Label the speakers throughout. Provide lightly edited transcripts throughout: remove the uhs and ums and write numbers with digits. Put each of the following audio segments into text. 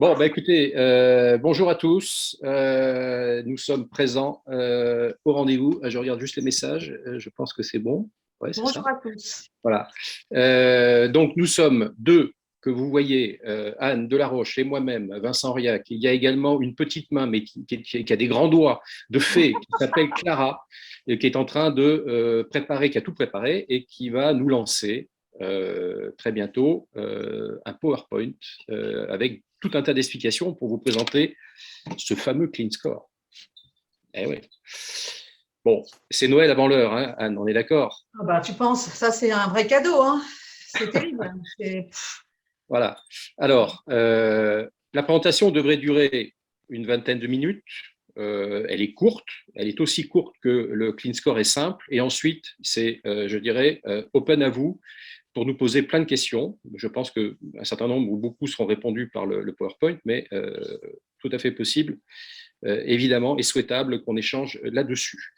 Speaker 1: Bon, bah écoutez, bonjour à tous. Nous sommes présents au rendez-vous. Je regarde juste les messages. Je pense que c'est bon. Ouais, c'est
Speaker 2: Bonjour
Speaker 1: ça.
Speaker 2: à tous.
Speaker 1: Voilà. Donc, nous sommes deux que vous voyez, Anne Delaroche et moi-même, Vincent Auriac. Il y a également une petite main, mais qui a des grands doigts de fée, qui s'appelle Clara, et qui est en train de préparer, qui a tout préparé et qui va nous lancer très bientôt un PowerPoint avec tout un tas d'explications pour vous présenter ce fameux Clean Score. Eh oui. Bon, c'est Noël avant l'heure, hein, Anne, on est d'accord?
Speaker 2: Ah bah, tu penses, ça c'est un vrai cadeau, hein. C'est terrible.
Speaker 1: Voilà. Alors, la présentation devrait durer une vingtaine de minutes. Elle est courte, elle est aussi courte que le Clean Score est simple. Et ensuite, c'est, je dirais, open à vous pour nous poser plein de questions. Je pense qu'un certain nombre ou beaucoup seront répondus par le PowerPoint, mais tout à fait possible, évidemment, et souhaitable qu'on échange là-dessus.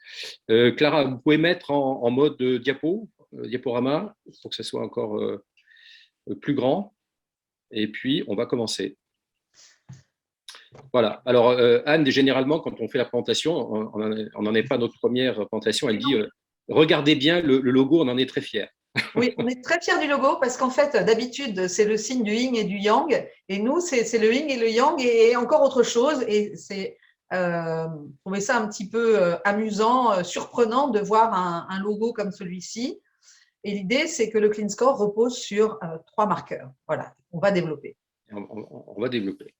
Speaker 1: Clara, vous pouvez mettre en mode diaporama, pour que ce soit encore plus grand. Et puis, on va commencer. Voilà. Alors, Anne, généralement, quand on fait la présentation, on n'en est pas notre première présentation. Elle dit regardez bien le logo, on en est très fiers.
Speaker 2: Oui, on est très fiers du logo parce qu'en fait, d'habitude, c'est le signe du yin et du yang. Et nous, c'est le yin et le yang et encore autre chose. Et c'est trouver ça un petit peu amusant, surprenant de voir un logo comme celui-ci. Et l'idée, c'est que le Clean Score repose sur 3 marqueurs. Voilà, on va développer.
Speaker 1: On va développer.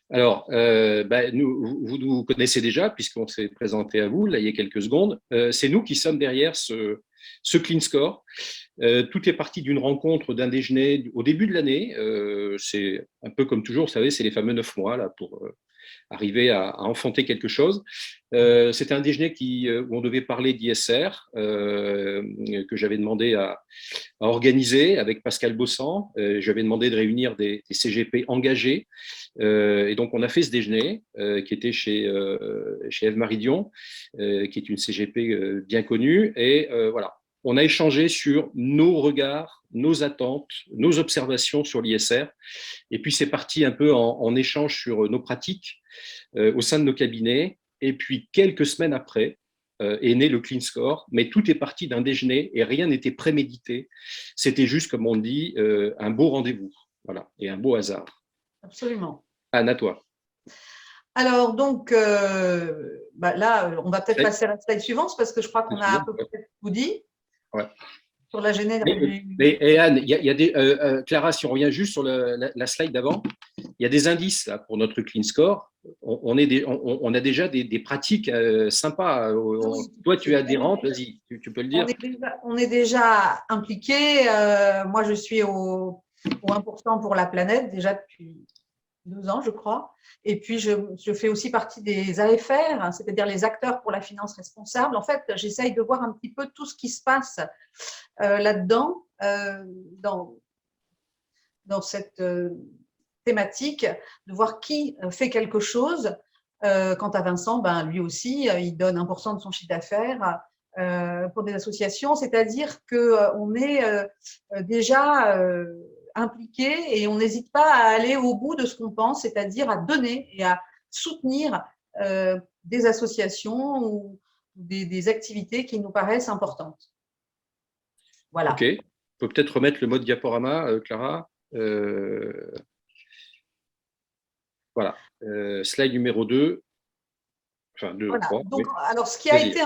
Speaker 1: Alors, vous nous connaissez déjà, puisqu'on s'est présenté à vous, là, il y a quelques secondes. C'est nous qui sommes derrière ce Clean Score. Tout est parti d'une rencontre, d'un déjeuner au début de l'année. C'est un peu comme toujours, vous savez, c'est les fameux 9 mois là, pour arriver à enfanter quelque chose. C'était un déjeuner où on devait parler d'ISR, que j'avais demandé à organiser avec Pascal Bossan. J'avais demandé de réunir des CGP engagés. Et donc, on a fait ce déjeuner qui était chez Ève Maridion, qui est une CGP bien connue. Et voilà, on a échangé sur nos regards, nos attentes, nos observations sur l'ISR. Et puis, c'est parti un peu en échange sur nos pratiques au sein de nos cabinets. Et puis, quelques semaines après, est né le Clean Score, mais tout est parti d'un déjeuner et rien n'était prémédité. C'était juste, comme on dit, un beau rendez-vous, voilà, et un beau hasard.
Speaker 2: Absolument.
Speaker 1: Anne, à toi.
Speaker 2: Alors, donc, là, on va peut-être passer à la slide suivante parce que je crois qu'on a à peu près tout dit
Speaker 1: ouais.
Speaker 2: sur la genèse du…
Speaker 1: Et Anne, il y a des, Clara, si on revient juste sur la slide d'avant, il y a des indices là, pour notre Clean Score. On a déjà des pratiques sympas.
Speaker 2: Oui,
Speaker 1: toi, tu es adhérente, vas-y, tu peux le dire.
Speaker 2: On est déjà impliqués. Moi, je suis au 1% pour la planète déjà depuis 2 ans, je crois. Et puis, je fais aussi partie des AFR, hein, c'est-à-dire les acteurs pour la finance responsable. En fait, j'essaye de voir un petit peu tout ce qui se passe là-dedans, dans cette thématique, de voir qui fait quelque chose. Quant à Vincent, ben, lui aussi, il donne 1% de son chiffre d'affaires pour des associations, c'est-à-dire qu'on est déjà impliqué et on n'hésite pas à aller au bout de ce qu'on pense, c'est-à-dire à donner et à soutenir des associations ou des activités qui nous paraissent importantes. Voilà.
Speaker 1: Ok, on peut peut-être remettre le mode diaporama, Clara. Voilà, slide numéro 2. Enfin, 2,
Speaker 2: voilà.
Speaker 1: 3.
Speaker 2: Donc,
Speaker 1: oui.
Speaker 2: alors, ce qui a été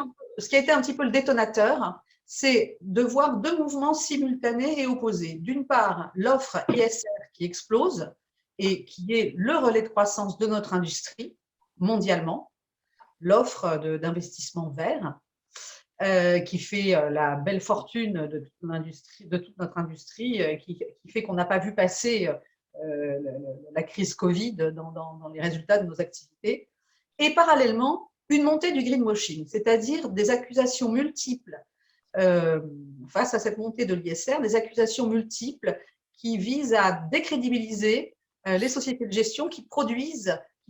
Speaker 2: un petit peu le détonateur, c'est de voir 2 mouvements simultanés et opposés. D'une part, l'offre ISR qui explose et qui est le relais de croissance de notre industrie mondialement, l'offre d'investissement vert, qui fait la belle fortune de toute notre industrie, qui fait qu'on n'a pas vu passer la crise Covid dans les résultats de nos activités. Et parallèlement, une montée du greenwashing, c'est-à-dire des accusations multiples face à cette montée de l'ISR, des accusations multiples qui visent à décrédibiliser les sociétés de gestion qui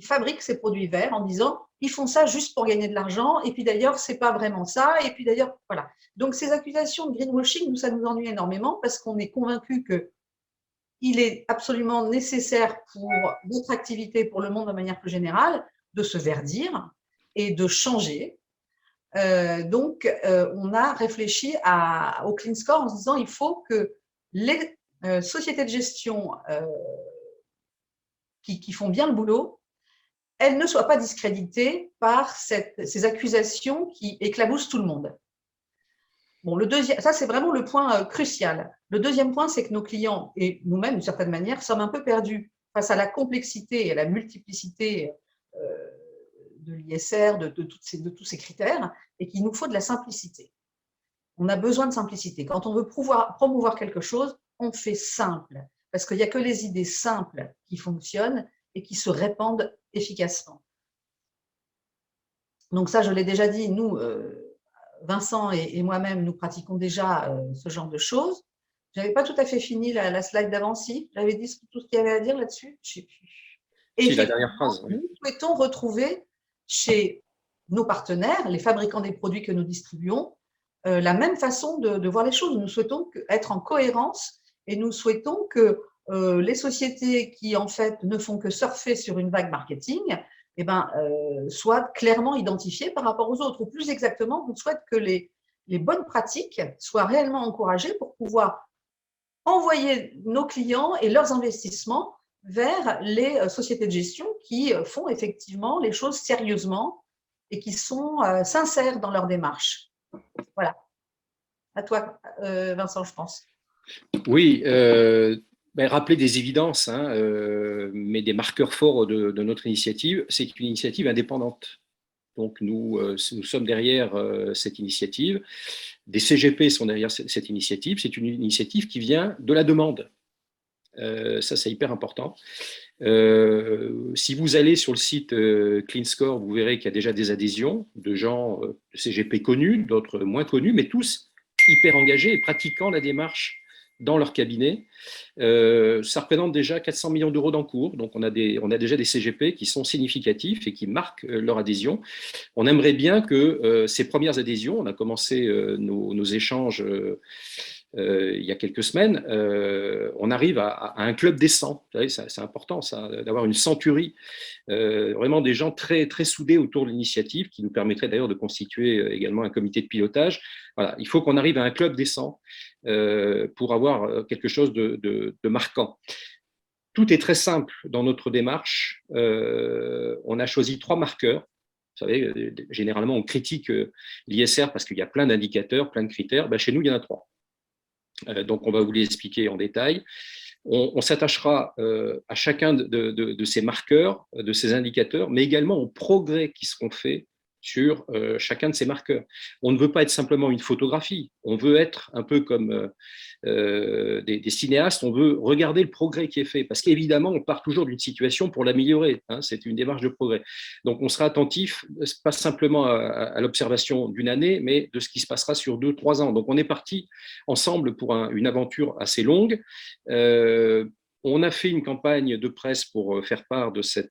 Speaker 2: fabriquent ces produits verts en disant ils font ça juste pour gagner de l'argent et puis d'ailleurs c'est pas vraiment ça et puis d'ailleurs voilà. Donc ces accusations de greenwashing, nous ça nous ennuie énormément parce qu'on est convaincu que il est absolument nécessaire pour votre activité, pour le monde de manière plus générale, de se verdir et de changer. Donc, on a réfléchi au Clean Score en se disant il faut que les sociétés de gestion qui font bien le boulot, elles ne soient pas discréditées par ces accusations qui éclaboussent tout le monde. Bon, ça, c'est vraiment le point crucial. Le deuxième point, c'est que nos clients et nous-mêmes, d'une certaine manière, sommes un peu perdus face à la complexité et à la multiplicité de l'ISR, de tous ces critères, et qu'il nous faut de la simplicité. On a besoin de simplicité. Quand on veut promouvoir quelque chose, on fait simple, parce qu'il n'y a que les idées simples qui fonctionnent et qui se répandent efficacement. Donc ça, je l'ai déjà dit, nous, Vincent et moi-même, nous pratiquons déjà ce genre de choses. Je n'avais pas tout à fait fini la slide d'avant, si. J'avais dit tout ce qu'il y avait à dire là-dessus. Je ne sais plus. Et
Speaker 1: si, la dernière phrase. Oui.
Speaker 2: Nous souhaitons retrouver chez nos partenaires, les fabricants des produits que nous distribuons, la même façon de voir les choses. Nous souhaitons être en cohérence et nous souhaitons que les sociétés qui, en fait, ne font que surfer sur une vague marketing, soient clairement identifiées par rapport aux autres. Ou plus exactement, on souhaite que les bonnes pratiques soient réellement encouragées pour pouvoir envoyer nos clients et leurs investissements vers les sociétés de gestion qui font effectivement les choses sérieusement et qui sont sincères dans leur démarche. Voilà. À toi, Vincent, je pense.
Speaker 1: Oui, rappeler des évidences, mais des marqueurs forts de notre initiative, c'est une initiative indépendante. Donc nous sommes derrière cette initiative. Des CGP sont derrière cette initiative. C'est une initiative qui vient de la demande. Ça, c'est hyper important. Si vous allez sur le site Clean Score, vous verrez qu'il y a déjà des adhésions de gens de CGP connus, d'autres moins connus, mais tous hyper engagés et pratiquant la démarche dans leur cabinet. Ça représente déjà 400 millions d'euros d'encours. Donc, on a déjà des CGP qui sont significatifs et qui marquent leur adhésion. On aimerait bien que ces premières adhésions, on a commencé nos échanges il y a quelques semaines, on arrive à un club des 100. C'est important, ça, d'avoir une centurie, vraiment des gens très, très soudés autour de l'initiative, qui nous permettrait d'ailleurs de constituer également un comité de pilotage. Voilà, il faut qu'on arrive à un club des 100 pour avoir quelque chose de marquant. Tout est très simple dans notre démarche. On a choisi 3 marqueurs. Vous savez, généralement, on critique l'ISR parce qu'il y a plein d'indicateurs, plein de critères. Chez nous, il y en a 3. Donc, on va vous les expliquer en détail. On s'attachera à chacun de ces marqueurs, de ces indicateurs, mais également aux progrès qui seront faits sur chacun de ces marqueurs. On ne veut pas être simplement une photographie, on veut être un peu comme des cinéastes, on veut regarder le progrès qui est fait, parce qu'évidemment, on part toujours d'une situation pour l'améliorer, c'est une démarche de progrès. Donc, on sera attentif, pas simplement à l'observation d'une année, mais de ce qui se passera sur 2-3 ans. Donc, on est parti ensemble pour une aventure assez longue. On a fait une campagne de presse pour faire part de ce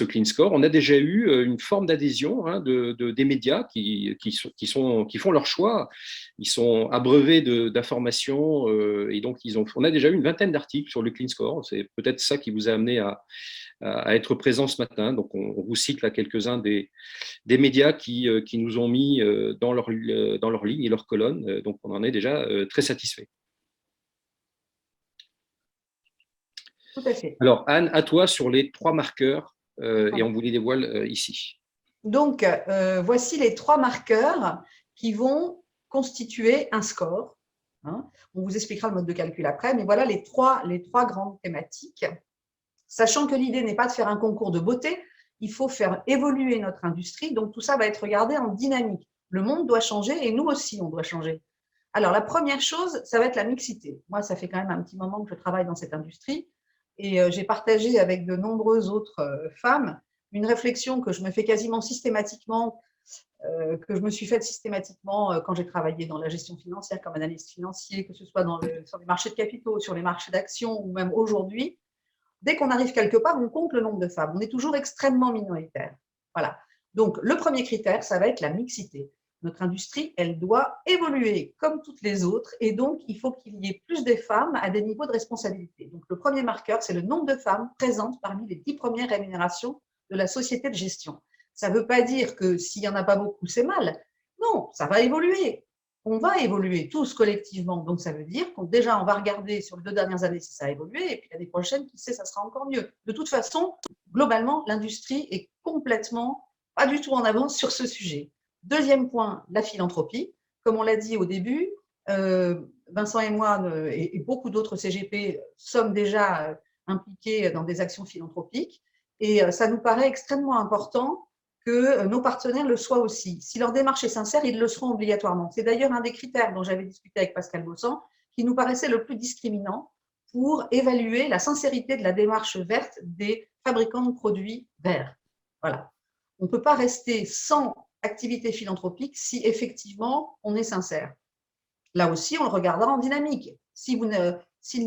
Speaker 1: Clean Score. On a déjà eu une forme d'adhésion des médias qui font leur choix. Ils sont abreuvés d'informations et donc on a déjà eu une vingtaine d'articles sur le Clean Score. C'est peut-être ça qui vous a amené à être présent ce matin. Donc, on vous cite là quelques-uns des médias qui nous ont mis dans leur ligne et leur colonne. Donc, on en est déjà très satisfait.
Speaker 2: Tout à fait.
Speaker 1: Alors, Anne, à toi sur les 3 marqueurs, et on vous les dévoile ici.
Speaker 2: Donc, voici les 3 marqueurs qui vont constituer un score. On vous expliquera le mode de calcul après, mais voilà les trois grandes thématiques. Sachant que l'idée n'est pas de faire un concours de beauté, il faut faire évoluer notre industrie, donc tout ça va être regardé en dynamique. Le monde doit changer et nous aussi, on doit changer. Alors, la première chose, ça va être la mixité. Moi, ça fait quand même un petit moment que je travaille dans cette industrie. Et j'ai partagé avec de nombreuses autres femmes une réflexion que je me fais quasiment systématiquement, que je me suis faite systématiquement quand j'ai travaillé dans la gestion financière comme analyste financier, que ce soit sur les marchés de capitaux, sur les marchés d'actions ou même aujourd'hui. Dès qu'on arrive quelque part, on compte le nombre de femmes. On est toujours extrêmement minoritaire. Voilà. Donc, le premier critère, ça va être la mixité. Notre industrie, elle doit évoluer comme toutes les autres et donc il faut qu'il y ait plus de femmes à des niveaux de responsabilité. Donc le premier marqueur, c'est le nombre de femmes présentes parmi les 10 premières rémunérations de la société de gestion. Ça ne veut pas dire que s'il n'y en a pas beaucoup, c'est mal. Non, ça va évoluer. On va évoluer tous collectivement. Donc ça veut dire qu'on déjà on va regarder sur les 2 dernières années si ça a évolué et puis l'année prochaine, qui sait, ça sera encore mieux. De toute façon, globalement, l'industrie est complètement pas du tout en avance sur ce sujet. Deuxième point, la philanthropie. Comme on l'a dit au début, Vincent et moi et beaucoup d'autres CGP sommes déjà impliqués dans des actions philanthropiques et ça nous paraît extrêmement important que nos partenaires le soient aussi. Si leur démarche est sincère, ils le seront obligatoirement. C'est d'ailleurs un des critères dont j'avais discuté avec Pascal Bossan qui nous paraissait le plus discriminant pour évaluer la sincérité de la démarche verte des fabricants de produits verts. Voilà. On ne peut pas rester sans activité philanthropique si effectivement on est sincère. Là aussi, on le regardera en dynamique. S'il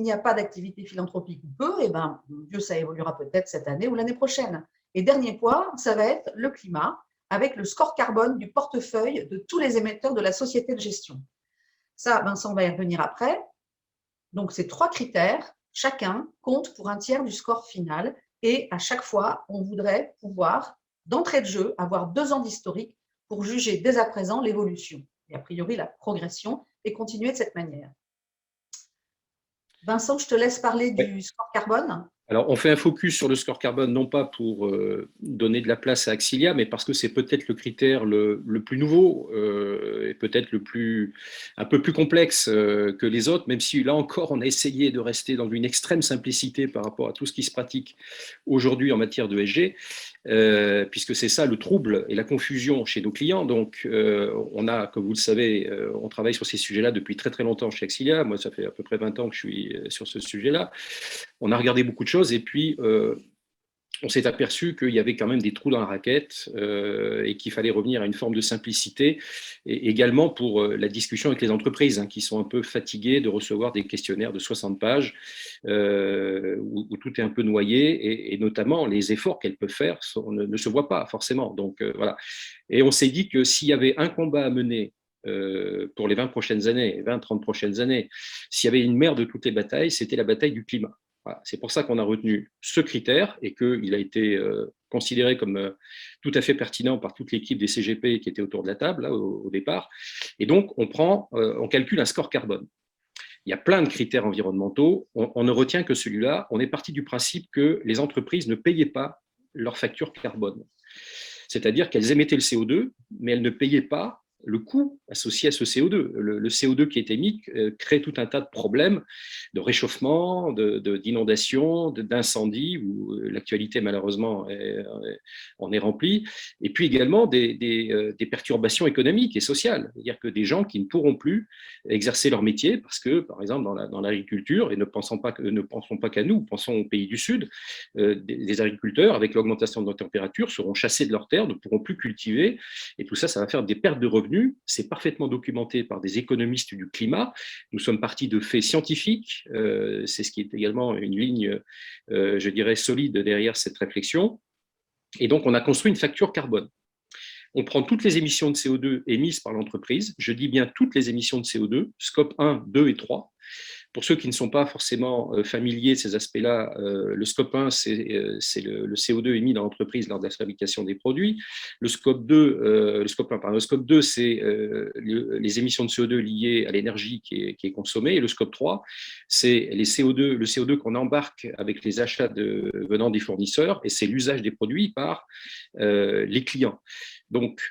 Speaker 2: n'y a pas d'activité philanthropique ou peu, eh ben, Dieu, ça évoluera peut-être cette année ou l'année prochaine. Et dernier point, ça va être le climat, avec le score carbone du portefeuille de tous les émetteurs de la société de gestion. Ça, Vincent va y revenir après. Donc, ces 3 critères, chacun compte pour un tiers du score final. Et à chaque fois, on voudrait pouvoir, d'entrée de jeu, avoir 2 ans d'historique pour juger dès à présent l'évolution et a priori la progression et continuer de cette manière. Vincent, je te laisse parler du score carbone.
Speaker 1: Alors, on fait un focus sur le score carbone, non pas pour donner de la place à Axilia, mais parce que c'est peut-être le critère le plus nouveau et peut-être un peu plus complexe que les autres, même si là encore, on a essayé de rester dans une extrême simplicité par rapport à tout ce qui se pratique aujourd'hui en matière de ESG, puisque c'est ça le trouble et la confusion chez nos clients. Donc, on a, comme vous le savez, on travaille sur ces sujets-là depuis très très longtemps chez Axilia. Moi, ça fait à peu près 20 ans que je suis sur ce sujet-là. On a regardé beaucoup de choses et puis on s'est aperçu qu'il y avait quand même des trous dans la raquette et qu'il fallait revenir à une forme de simplicité, et également pour la discussion avec les entreprises qui sont un peu fatiguées de recevoir des questionnaires de 60 pages où tout est un peu noyé et notamment les efforts qu'elles peuvent faire ne se voient pas forcément. Donc voilà. Et on s'est dit que s'il y avait un combat à mener pour les 20 prochaines années, 20-30 prochaines années, s'il y avait une mère de toutes les batailles, c'était la bataille du climat. Voilà. C'est pour ça qu'on a retenu ce critère et qu'il a été considéré comme tout à fait pertinent par toute l'équipe des CGP qui était autour de la table là, au départ. Et donc, on calcule un score carbone. Il y a plein de critères environnementaux. On ne retient que celui-là. On est parti du principe que les entreprises ne payaient pas leur facture carbone. C'est-à-dire qu'elles émettaient le CO2, mais elles ne payaient pas le coût associé à ce CO2. Le CO2 qui est émis crée tout un tas de problèmes de réchauffement, d'inondation, d'incendie, où l'actualité malheureusement en est remplie, et puis également des perturbations économiques et sociales. C'est-à-dire que des gens qui ne pourront plus exercer leur métier parce que, par exemple, dans l'agriculture, et ne pensons pas qu'à nous, pensons aux pays du Sud, des agriculteurs, avec l'augmentation de la température, seront chassés de leurs terres, ne pourront plus cultiver, et tout ça, ça va faire des pertes de revenus. C'est parfaitement documenté par des économistes du climat. Nous sommes partis de faits scientifiques. C'est ce qui est également une ligne, je dirais, solide derrière cette réflexion. Et donc, on a construit une facture carbone. On prend toutes les émissions de CO2 émises par l'entreprise. Je dis bien toutes les émissions de CO2, scope 1, 2 et 3. Pour ceux qui ne sont pas forcément familiers de ces aspects-là, le scope 1, c'est le CO2 émis dans l'entreprise lors de la fabrication des produits. Le scope 2, le scope 2, c'est les émissions de CO2 liées à l'énergie qui est consommée. Et le scope 3, c'est le CO2 qu'on embarque avec les achats venant des fournisseurs, et c'est l'usage des produits par les clients. Donc,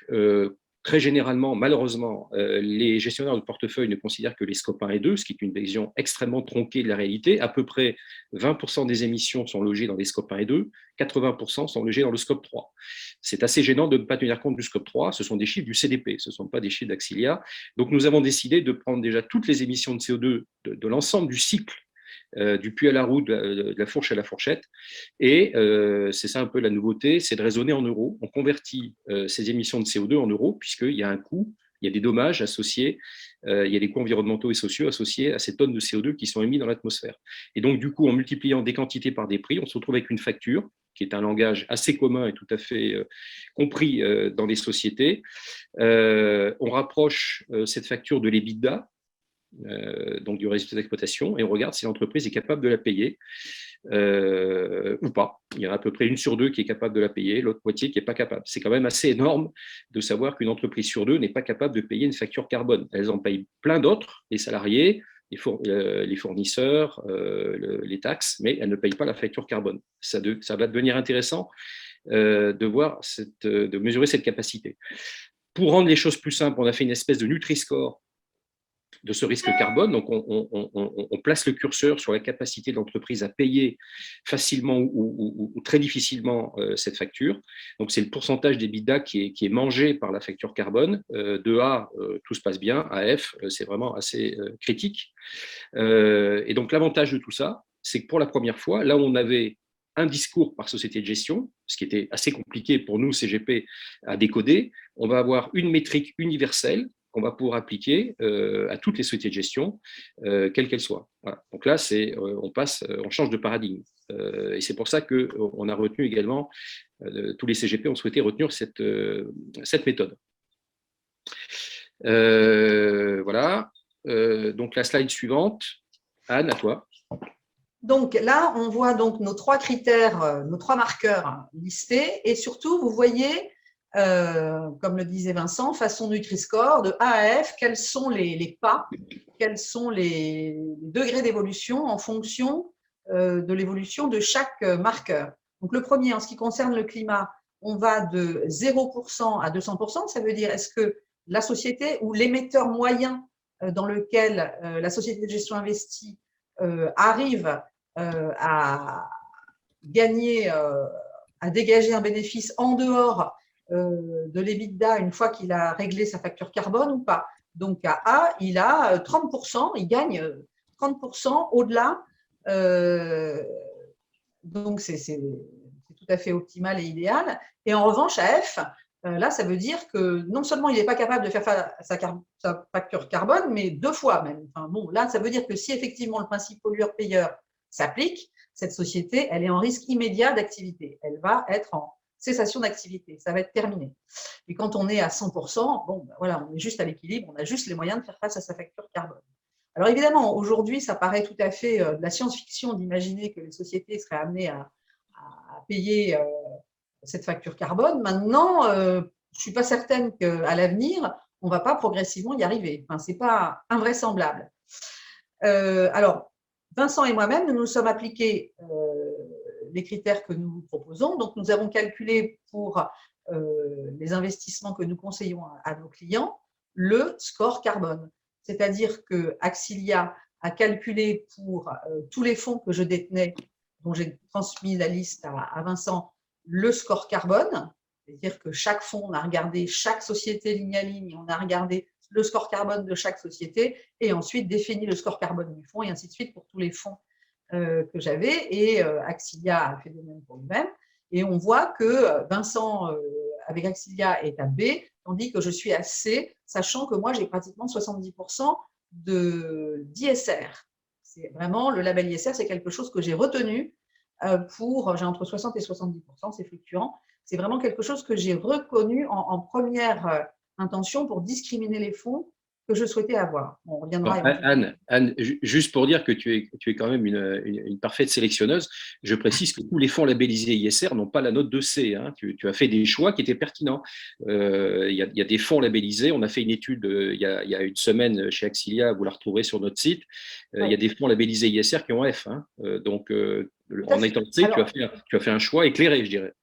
Speaker 1: très généralement, malheureusement, les gestionnaires de portefeuille ne considèrent que les scopes 1 et 2, ce qui est une vision extrêmement tronquée de la réalité. À peu près 20% des émissions sont logées dans les scopes 1 et 2, 80% sont logées dans le scope 3. C'est assez gênant de ne pas tenir compte du scope 3, ce sont des chiffres du CDP, ce ne sont pas des chiffres d'Axilia. Donc nous avons décidé de prendre déjà toutes les émissions de CO2 de l'ensemble du cycle, du puits à la roue, de la fourche à la fourchette. Et c'est ça un peu la nouveauté, c'est de raisonner en euros. On convertit ces émissions de CO2 en euros, puisqu'il y a un coût, il y a des dommages associés, il y a des coûts environnementaux et sociaux associés à ces tonnes de CO2 qui sont émises dans l'atmosphère. Et donc, du coup, en multipliant des quantités par des prix, on se retrouve avec une facture qui est un langage assez commun et tout à fait compris dans les sociétés. On rapproche cette facture de l'EBITDA, donc du résultat d'exploitation, et on regarde si l'entreprise est capable de la payer ou pas. Il y en a à peu près 1 sur 2 qui est capable de la payer, l'autre moitié qui n'est pas capable. C'est quand même assez énorme de savoir qu'une entreprise sur 2 n'est pas capable de payer une facture carbone. Elles en payent plein d'autres, les salariés, les fournisseurs, les taxes, mais elles ne payent pas la facture carbone. Ça va devenir intéressant de mesurer cette capacité. Pour rendre les choses plus simples, on a fait une espèce de Nutri-Score de ce risque carbone. Donc, on place le curseur sur la capacité de l'entreprise à payer facilement ou très difficilement cette facture. Donc, c'est le pourcentage d'EBITDA qui est mangé par la facture carbone. De A, tout se passe bien. À F, c'est vraiment assez critique. Et donc, l'avantage de tout ça, c'est que pour la première fois, là où on avait un discours par société de gestion, ce qui était assez compliqué pour nous, CGP, à décoder, on va avoir une métrique universelle qu'on va pouvoir appliquer à toutes les sociétés de gestion, quelles qu'elles soient. Voilà. Donc là, on change de paradigme. Et c'est pour ça qu'on a retenu également, tous les CGP ont souhaité retenir cette méthode. Voilà. Donc la slide suivante. Anne, à toi.
Speaker 2: Donc là, on voit donc nos 3 critères, nos 3 marqueurs listés, et surtout, vous voyez, comme le disait Vincent, façon Nutri-Score, de A à F, quels sont les pas, quels sont les degrés d'évolution en fonction de l'évolution de chaque marqueur. Donc le premier, en ce qui concerne le climat, on va de 0% à 200%, ça veut dire est-ce que la société ou l'émetteur moyen dans lequel la société de gestion investit arrive à gagner, à dégager un bénéfice en dehors de l'EBITDA une fois qu'il a réglé sa facture carbone ou pas. Donc à A, il a 30%, il gagne 30% au-delà. Donc c'est tout à fait optimal et idéal. Et en revanche, à F, là, ça veut dire que non seulement il n'est pas capable de faire sa facture carbone, mais 2 fois même. Enfin, bon, là, ça veut dire que si effectivement le principe pollueur-payeur s'applique, cette société, elle est en risque immédiat d'activité. Elle va être en cessation d'activité. Ça va être terminé. Et quand on est à 100%, bon, ben voilà, on est juste à l'équilibre, on a juste les moyens de faire face à sa facture carbone. Alors évidemment, aujourd'hui, ça paraît tout à fait de la science-fiction d'imaginer que les sociétés seraient amenées à payer cette facture carbone. Maintenant, je ne suis pas certaine qu'à l'avenir, on ne va pas progressivement y arriver. Enfin, ce n'est pas invraisemblable. Alors, Vincent et moi-même, nous nous sommes appliqués les critères que nous vous proposons. Donc, nous avons calculé pour les investissements que nous conseillons à nos clients le score carbone. C'est-à-dire que Axilia a calculé pour tous les fonds que je détenais, dont j'ai transmis la liste à Vincent, le score carbone. C'est-à-dire que chaque fonds, on a regardé chaque société ligne à ligne, on a regardé le score carbone de chaque société et ensuite défini le score carbone du fonds et ainsi de suite pour tous les fonds que j'avais. Et Axilia a fait de même pour lui-même. Et on voit que Vincent, avec Axilia, est à B, tandis que je suis à C, sachant que moi, j'ai pratiquement 70% d'ISR. C'est vraiment, le label ISR, c'est quelque chose que j'ai retenu j'ai entre 60 et 70%, c'est fluctuant. C'est vraiment quelque chose que j'ai reconnu en première intention pour discriminer les fonds que je souhaitais avoir. On reviendra.
Speaker 1: Anne, juste pour dire que tu es quand même une parfaite sélectionneuse, je précise que tous les fonds labellisés ISR n'ont pas la note de C. Hein. Tu as fait des choix qui étaient pertinents. Il y a des fonds labellisés. On a fait une étude il y a une semaine chez Axilia, vous la retrouverez sur notre site. Il y a des fonds labellisés ISR qui ont F. Hein. Donc, en étant C, tu as fait un choix éclairé, je dirais.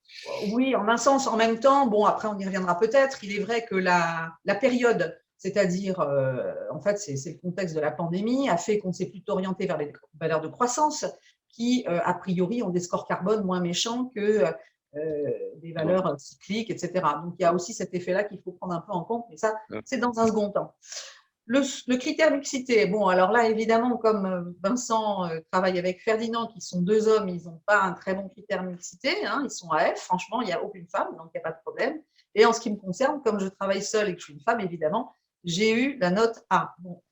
Speaker 2: Oui, en un sens, en même temps, bon, après on y reviendra peut-être, il est vrai que la période, c'est-à-dire, en fait, c'est le contexte de la pandémie, a fait qu'on s'est plutôt orienté vers les valeurs de croissance qui, a priori, ont des scores carbone moins méchants que des valeurs cycliques, etc. Donc, il y a aussi cet effet-là qu'il faut prendre un peu en compte, mais ça, c'est dans un second temps. Le critère mixité, bon, alors là, évidemment, comme Vincent travaille avec Ferdinand, qui sont 2 hommes, ils n'ont pas un très bon critère mixité, hein, ils sont à F, franchement, il n'y a aucune femme, donc il n'y a pas de problème. Et en ce qui me concerne, comme je travaille seule et que je suis une femme, évidemment, j'ai eu la note A. Bon,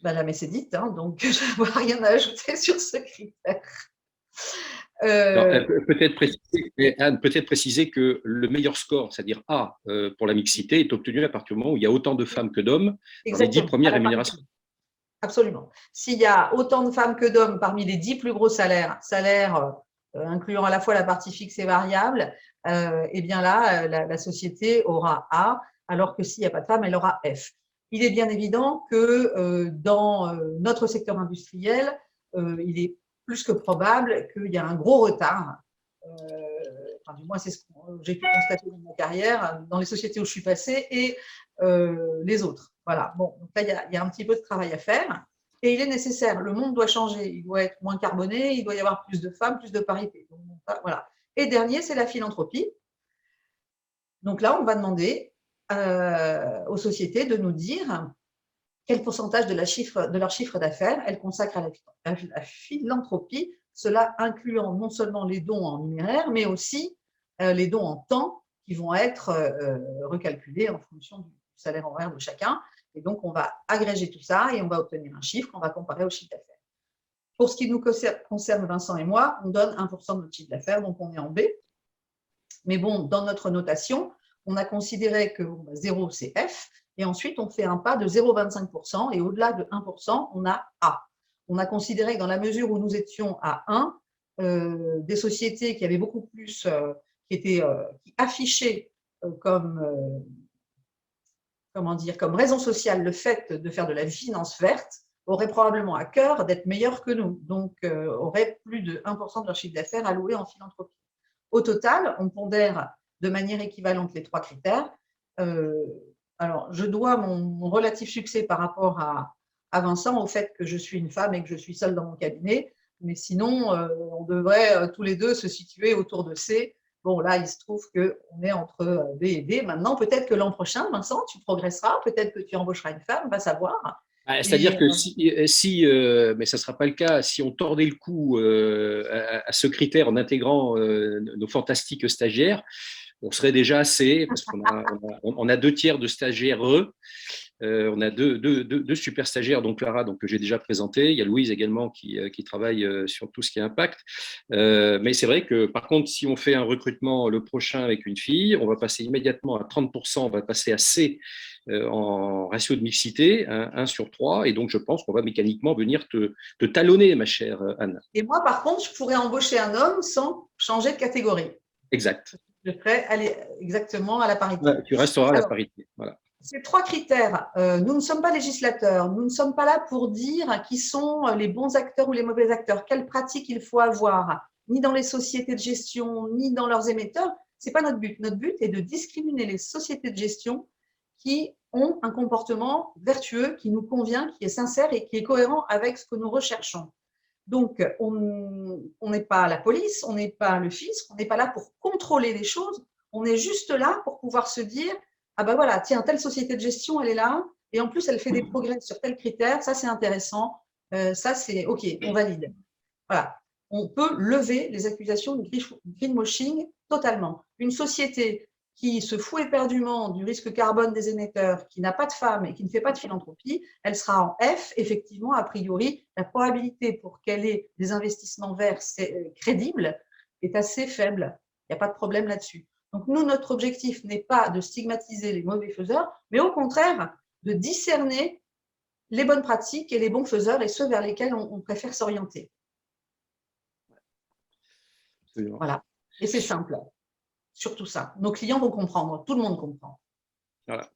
Speaker 2: Ben, la messe est dite, hein, donc je ne vois rien à ajouter sur ce critère.
Speaker 1: Alors, Anne, peut-être préciser que le meilleur score, c'est-à-dire A pour la mixité, est obtenu à partir du moment où il y a autant de femmes que d'hommes dans les 10
Speaker 2: Exactement, à
Speaker 1: premières
Speaker 2: la
Speaker 1: rémunérations.
Speaker 2: parité. Absolument. S'il y a autant de femmes que d'hommes parmi les 10 plus gros salaires, incluant à la fois la partie fixe et variable, eh bien là, la société aura A, alors que s'il n'y a pas de femmes, elle aura F. Il est bien évident que dans notre secteur industriel, il est plus que probable qu'il y a un gros retard. Enfin, du moins, c'est ce que j'ai pu constater dans ma carrière, dans les sociétés où je suis passée et les autres. Voilà. Bon, donc là, il y a un petit peu de travail à faire. Et il est nécessaire. Le monde doit changer. Il doit être moins carboné. Il doit y avoir plus de femmes, plus de parité. Donc, voilà. Et dernier, c'est la philanthropie. Donc là, on va demander aux sociétés de nous dire quel pourcentage de leur chiffre d'affaires elles consacrent à la philanthropie, cela incluant non seulement les dons en numéraire, mais aussi les dons en temps qui vont être recalculés en fonction du salaire horaire de chacun. Et donc, on va agréger tout ça et on va obtenir un chiffre qu'on va comparer au chiffre d'affaires. Pour ce qui nous concerne, Vincent et moi, on donne 1% de notre chiffre d'affaires, donc on est en B. Mais bon, dans notre notation, on a considéré que 0, c'est F, et ensuite on fait un pas de 0,25%, et au-delà de 1%, on a A. On a considéré que dans la mesure où nous étions à 1, des sociétés qui avaient beaucoup plus, qui affichaient comme raison sociale le fait de faire de la finance verte, auraient probablement à cœur d'être meilleurs que nous, donc auraient plus de 1% de leur chiffre d'affaires alloué en philanthropie. Au total, on pondère de manière équivalente les 3 critères. Alors, je dois mon relatif succès par rapport à Vincent au fait que je suis une femme et que je suis seule dans mon cabinet, mais sinon, on devrait tous les deux se situer autour de C. Bon, là, il se trouve qu'on est entre B et D. Maintenant, peut-être que l'an prochain, Vincent, tu progresseras, peut-être que tu embaucheras une femme, va savoir.
Speaker 1: C'est-à-dire que mais ça ne sera pas le cas, si on tordait le cou à ce critère en intégrant nos fantastiques stagiaires, on serait déjà assez, parce qu'on a 2 tiers de stagiaires on a deux super stagiaires, donc Clara, donc, que j'ai déjà présenté. Il y a Louise également qui travaille sur tout ce qui est impact. Mais c'est vrai que, par contre, si on fait un recrutement le prochain avec une fille, on va passer immédiatement à 30%, on va passer à C en ratio de mixité, 1 sur 3. Et donc, je pense qu'on va mécaniquement venir te talonner, ma chère Anne.
Speaker 2: Et moi, par contre, je pourrais embaucher un homme sans changer de catégorie.
Speaker 1: Exact.
Speaker 2: Je ferai aller exactement à la parité.
Speaker 1: Ouais, tu resteras à la parité. Voilà.
Speaker 2: Ces 3 critères, nous ne sommes pas législateurs, nous ne sommes pas là pour dire qui sont les bons acteurs ou les mauvais acteurs, quelles pratiques il faut avoir, ni dans les sociétés de gestion, ni dans leurs émetteurs. Ce n'est pas notre but. Notre but est de discriminer les sociétés de gestion qui ont un comportement vertueux, qui nous convient, qui est sincère et qui est cohérent avec ce que nous recherchons. Donc, on n'est pas la police, on n'est pas le fisc, on n'est pas là pour contrôler les choses, on est juste là pour pouvoir se dire ah ben voilà, tiens, telle société de gestion, elle est là, et en plus, elle fait des progrès sur tel critère, ça c'est intéressant, ça c'est OK, on valide. Voilà. On peut lever les accusations de greenwashing totalement. Une société qui se fout éperdument du risque carbone des émetteurs, qui n'a pas de femmes et qui ne fait pas de philanthropie, elle sera en F. Effectivement, a priori, la probabilité pour qu'elle ait des investissements verts crédibles est assez faible. Il n'y a pas de problème là-dessus. Donc, nous, notre objectif n'est pas de stigmatiser les mauvais faiseurs, mais au contraire, de discerner les bonnes pratiques et les bons faiseurs et ceux vers lesquels on préfère s'orienter. Absolument. Voilà. Et c'est simple. Surtout ça. Nos clients vont comprendre. Tout le monde comprend.
Speaker 1: Voilà.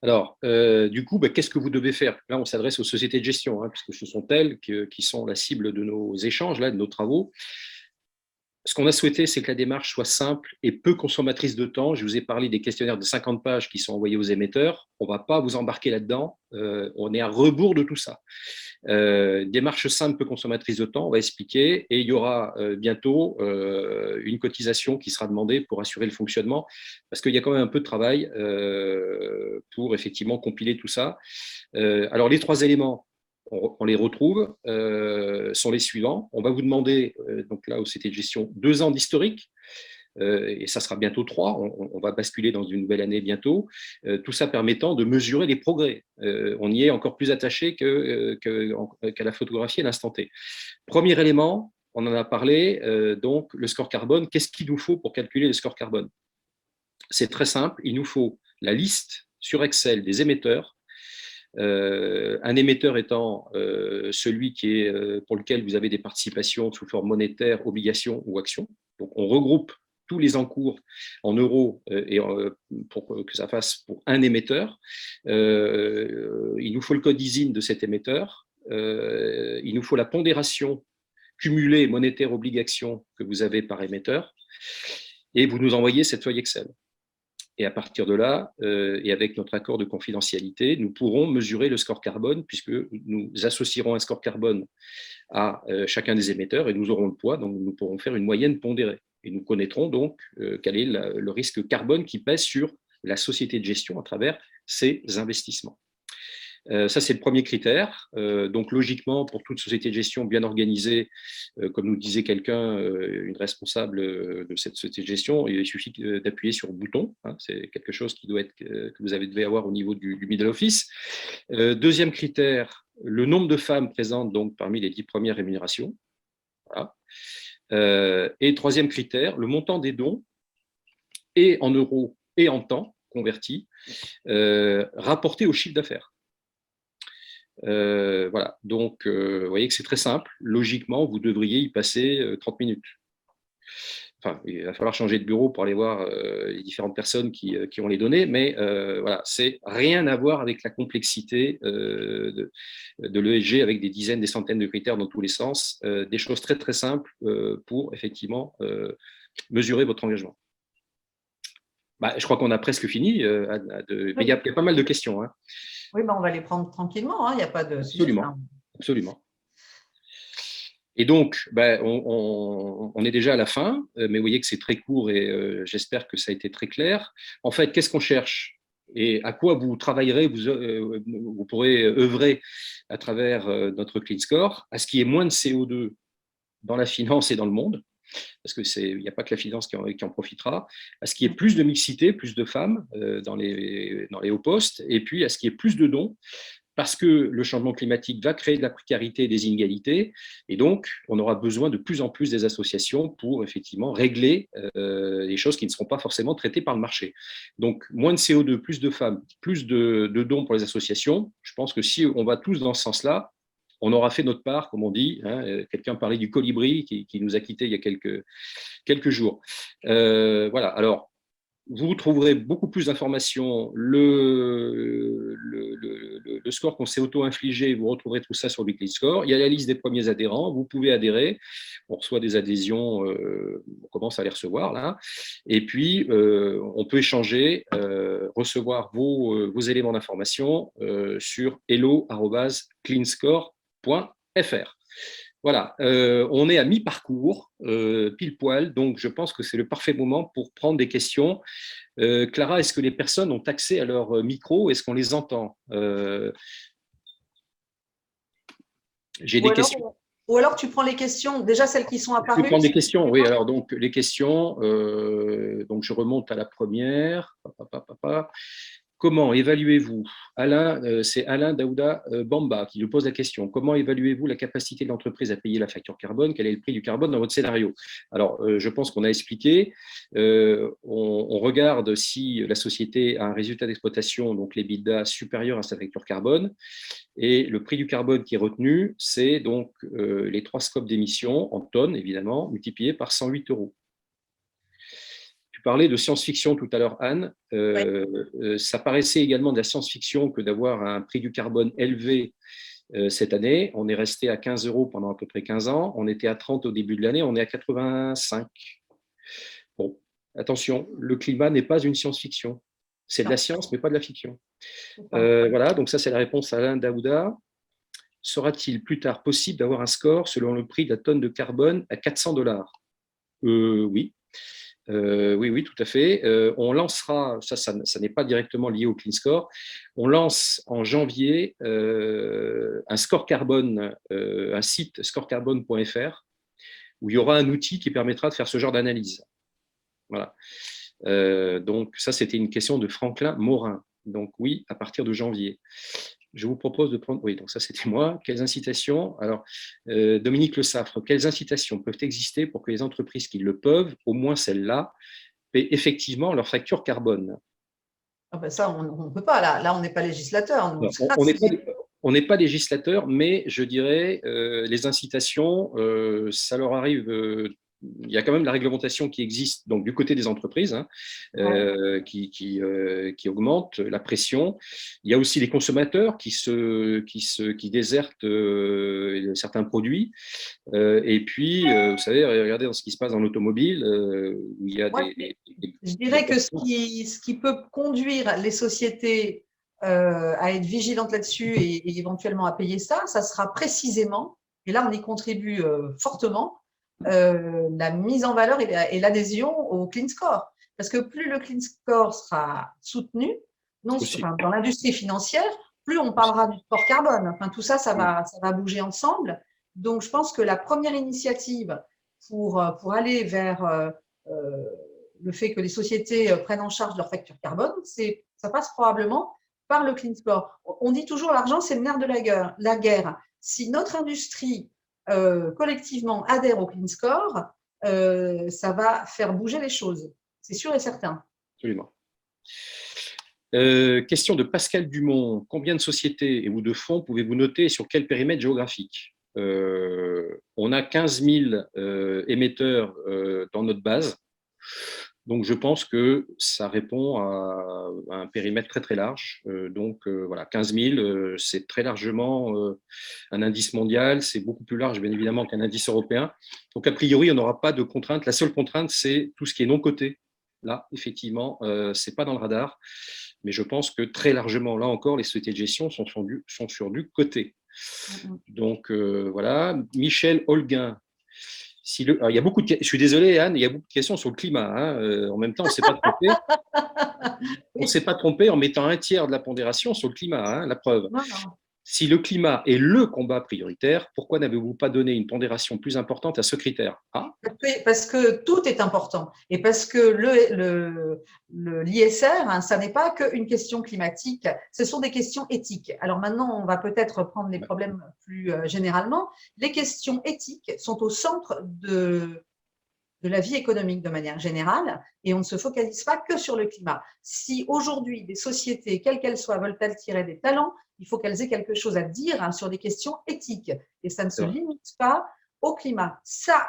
Speaker 1: Alors, du coup, qu'est-ce que vous devez faire? Là, on s'adresse aux sociétés de gestion, puisque ce sont elles qui sont la cible de nos échanges, là, de nos travaux. Ce qu'on a souhaité, c'est que la démarche soit simple et peu consommatrice de temps. Je vous ai parlé des questionnaires de 50 pages qui sont envoyés aux émetteurs. On ne va pas vous embarquer là-dedans. On est à rebours de tout ça. Démarche simple, peu consommatrice de temps, on va expliquer. Et il y aura bientôt une cotisation qui sera demandée pour assurer le fonctionnement, parce qu'il y a quand même un peu de travail pour effectivement compiler tout ça. Alors, les 3 éléments, on les retrouve, sont les suivants. On va vous demander, donc là, où c'était de gestion, 2 ans d'historique. et ça sera bientôt 3, on va basculer dans une nouvelle année bientôt, tout ça permettant de mesurer les progrès. On y est encore plus attaché qu'à la photographie à l'instant T. Premier élément, on en a parlé, donc le score carbone. Qu'est-ce qu'il nous faut pour calculer le score carbone? C'est très simple, il nous faut la liste sur Excel des émetteurs. Un émetteur étant celui pour lequel vous avez des participations sous forme monétaire, obligations ou actions. Donc, on regroupe tous les encours en euros pour que ça fasse pour un émetteur. Il nous faut le code ISIN de cet émetteur. Il nous faut la pondération cumulée monétaire obligation que vous avez par émetteur. Et vous nous envoyez cette feuille Excel. Et à partir de là, et avec notre accord de confidentialité, nous pourrons mesurer le score carbone, puisque nous associerons un score carbone à chacun des émetteurs et nous aurons le poids, donc nous pourrons faire une moyenne pondérée. Et nous connaîtrons donc quel est le risque carbone qui pèse sur la société de gestion à travers ces investissements. Ça, c'est le premier critère. Donc, logiquement, pour toute société de gestion bien organisée, comme nous disait quelqu'un, une responsable de cette société de gestion, il suffit d'appuyer sur le bouton. Hein, c'est quelque chose qui doit être, que vous devez avoir au niveau du middle office. Deuxième critère, le nombre de femmes présentes donc, parmi les 10 premières rémunérations. Voilà. Et troisième critère, le montant des dons, et en euros et en temps convertis, rapporté au chiffre d'affaires. Voilà, donc vous voyez que c'est très simple. Logiquement, vous devriez y passer 30 minutes. Enfin, il va falloir changer de bureau pour aller voir les différentes personnes qui ont les données, mais voilà, c'est rien à voir avec la complexité de l'ESG avec des dizaines, des centaines de critères dans tous les sens, des choses très très simples pour effectivement mesurer votre engagement. Bah, je crois qu'on a presque fini, mais il y a pas mal de questions. Hein.
Speaker 2: Oui, ben on va les prendre tranquillement, hein, il n'y a pas de
Speaker 1: Absolument,
Speaker 2: sujet.
Speaker 1: absolument. Et donc, ben, on est déjà à la fin, mais vous voyez que c'est très court et j'espère que ça a été très clair. En fait, qu'est-ce qu'on cherche et à quoi vous travaillerez, vous pourrez œuvrer à travers notre Clean Score, à ce qu'il y ait moins de CO2 dans la finance et dans le monde, parce qu'il n'y a pas que la finance qui en profitera, à ce qu'il y ait plus de mixité, plus de femmes dans les hauts postes, et puis à ce qu'il y ait plus de dons, parce que le changement climatique va créer de la précarité et des inégalités, et donc on aura besoin de plus en plus des associations pour effectivement régler les choses qui ne seront pas forcément traitées par le marché. Donc moins de CO2, plus de femmes, plus de dons pour les associations. Je pense que si on va tous dans ce sens-là, on aura fait notre part, comme on dit. Hein, quelqu'un parlait du colibri qui nous a quittés il y a quelques jours. Voilà, alors vous trouverez beaucoup plus d'informations, le score qu'on s'est auto-infligé, vous retrouverez tout ça sur Weekly Score. Il y a la liste des premiers adhérents, vous pouvez adhérer, on reçoit des adhésions, on commence à les recevoir là, et puis on peut échanger, recevoir vos éléments d'information sur hello@cleanscore.fr. Voilà, on est à mi-parcours, pile poil, donc je pense que c'est le parfait moment pour prendre des questions. Clara, est-ce que les personnes ont accès à leur micro? Est-ce qu'on les entend? J'ai des questions.
Speaker 2: Ou alors tu prends les questions, déjà celles qui sont apparues.
Speaker 1: Je vais prendre des questions, oui. Alors, donc, les questions, donc je remonte à la première. Comment évaluez-vous, Alain, c'est Alain Daouda Bamba qui nous pose la question, comment évaluez-vous la capacité de l'entreprise à payer la facture carbone? Quel est le prix du carbone dans votre scénario? Alors, je pense qu'on a expliqué, on regarde si la société a un résultat d'exploitation, donc l'EBITDA supérieur à sa facture carbone, et le prix du carbone qui est retenu, c'est donc les 3 scopes d'émissions en tonnes, évidemment, multipliés par 108 €. Tu parlais de science-fiction tout à l'heure, Anne. Ça paraissait également de la science-fiction que d'avoir un prix du carbone élevé cette année. On est resté à 15 € pendant à peu près 15 ans. On était à 30 au début de l'année, on est à 85. Bon, attention, le climat n'est pas une science-fiction. C'est de la science, mais pas de la fiction. Voilà, donc ça, c'est la réponse à Alain Daouda. Sera-t-il plus tard possible d'avoir un score selon le prix de la tonne de carbone à 400 $? Oui. Oui, tout à fait. On lancera, ça n'est pas directement lié au Clean Score, on lance en janvier un score carbone, un site scorecarbone.fr, où il y aura un outil qui permettra de faire ce genre d'analyse. Voilà. Donc, ça, c'était une question de Franklin Morin. Donc, oui, à partir de janvier. Je vous propose de prendre… Oui, donc ça, c'était moi. Quelles incitations… Alors, Dominique Le Saffre, quelles incitations peuvent exister pour que les entreprises qui le peuvent, au moins celles-là, paient effectivement leur facture carbone?
Speaker 2: Ah ben ça, on ne peut pas. Là, on n'est pas législateur. Nous. Ça,
Speaker 1: On n'est pas législateur, mais je dirais les incitations, ça leur arrive. Il y a quand même la réglementation qui existe donc du côté des entreprises, hein,
Speaker 2: ouais.
Speaker 1: qui augmente la pression. Il y a aussi les consommateurs qui désertent certains produits. Et puis, vous savez, regardez dans ce qui se passe dans l'automobile, où il y a
Speaker 2: Moi, je dirais que ce qui peut conduire les sociétés à être vigilantes là-dessus et éventuellement à payer ça, ça sera précisément, et là on y contribue fortement, la mise en valeur et l'adhésion au Clean Score. Parce que plus le Clean Score sera soutenu, enfin, dans l'industrie financière, plus on parlera du sport carbone. Enfin, tout ça, ça va bouger ensemble. Donc, je pense que la première initiative pour aller vers le fait que les sociétés prennent en charge leur facture carbone, ça passe probablement par le Clean Score. On dit toujours l'argent, c'est le nerf de la guerre. Si notre industrie collectivement adhère au Clean Score, ça va faire bouger les choses. C'est sûr et certain.
Speaker 1: Absolument. Question de Pascal Dumont. Combien de sociétés et ou de fonds pouvez-vous noter et sur quel périmètre géographique? On a 15 000 émetteurs dans notre base. Donc, je pense que ça répond à un périmètre très, très large. Donc, voilà, 15 000, c'est très largement un indice mondial. C'est beaucoup plus large, bien évidemment, qu'un indice européen. Donc, a priori, on n'aura pas de contrainte. La seule contrainte, c'est tout ce qui est non coté. Là, effectivement, ce n'est pas dans le radar. Mais je pense que très largement, là encore, les sociétés de gestion sont sur du côté. Donc, voilà. Michel Holguin. Alors, il y a beaucoup de… Je suis désolé, Anne, il y a beaucoup de questions sur le climat. Hein. En même temps, on ne s'est pas trompé. On ne s'est pas trompé en mettant un tiers de la pondération sur le climat, hein, la preuve.
Speaker 2: Non, non.
Speaker 1: Si le climat est le combat prioritaire, pourquoi n'avez-vous pas donné une pondération plus importante à ce critère?
Speaker 2: Parce que tout est important et parce que l'ISR, hein, ça n'est pas qu'une question climatique, ce sont des questions éthiques. Alors maintenant, on va peut-être prendre les problèmes plus généralement. Les questions éthiques sont au centre de la vie économique de manière générale et on ne se focalise pas que sur le climat. Si aujourd'hui, des sociétés, quelles qu'elles soient, veulent attirer des talents, il faut qu'elles aient quelque chose à dire hein, sur des questions éthiques et ça ne se limite pas au climat. Ça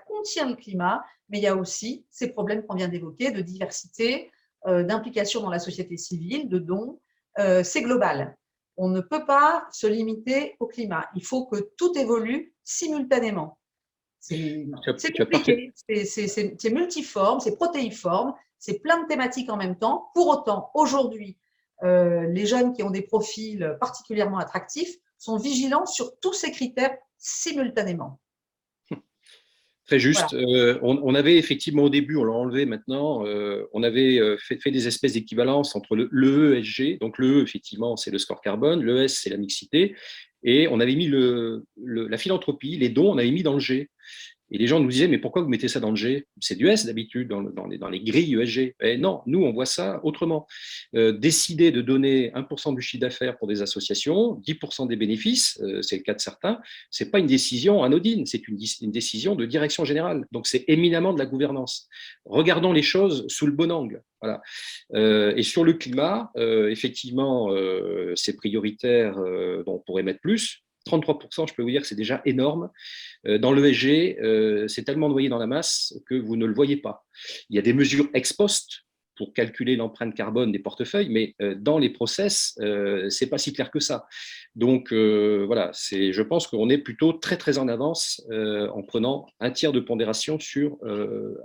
Speaker 2: contient le climat, mais il y a aussi ces problèmes qu'on vient d'évoquer de diversité, d'implication dans la société civile, de dons. C'est global. On ne peut pas se limiter au climat. Il faut que tout évolue simultanément. C'est compliqué, c'est multiforme, c'est protéiforme, c'est plein de thématiques en même temps. Pour autant, aujourd'hui, les jeunes qui ont des profils particulièrement attractifs sont vigilants sur tous ces critères simultanément.
Speaker 1: Très juste. Voilà. On avait effectivement au début, on l'a enlevé maintenant, on avait fait des espèces d'équivalence entre le ESG, donc le E, effectivement, c'est le score carbone, le S, c'est la mixité, et on avait mis la philanthropie, les dons, on avait mis dans le G. Et les gens nous disaient, mais pourquoi vous mettez ça dans le G? C'est du S d'habitude, dans les grilles ESG. Et non, nous, on voit ça autrement. Décider de donner 1% du chiffre d'affaires pour des associations, 10% des bénéfices, c'est le cas de certains, ce n'est pas une décision anodine, c'est une décision de direction générale. Donc, c'est éminemment de la gouvernance. Regardons les choses sous le bon angle. Voilà. Et sur le climat, effectivement, c'est prioritaire, on pourrait mettre plus. 33%, je peux vous dire que c'est déjà énorme. Dans l'ESG, c'est tellement noyé dans la masse que vous ne le voyez pas. Il y a des mesures ex post pour calculer l'empreinte carbone des portefeuilles, mais dans les process, c'est pas si clair que ça. Donc voilà, je pense qu'on est plutôt très très en avance en prenant un tiers de pondération sur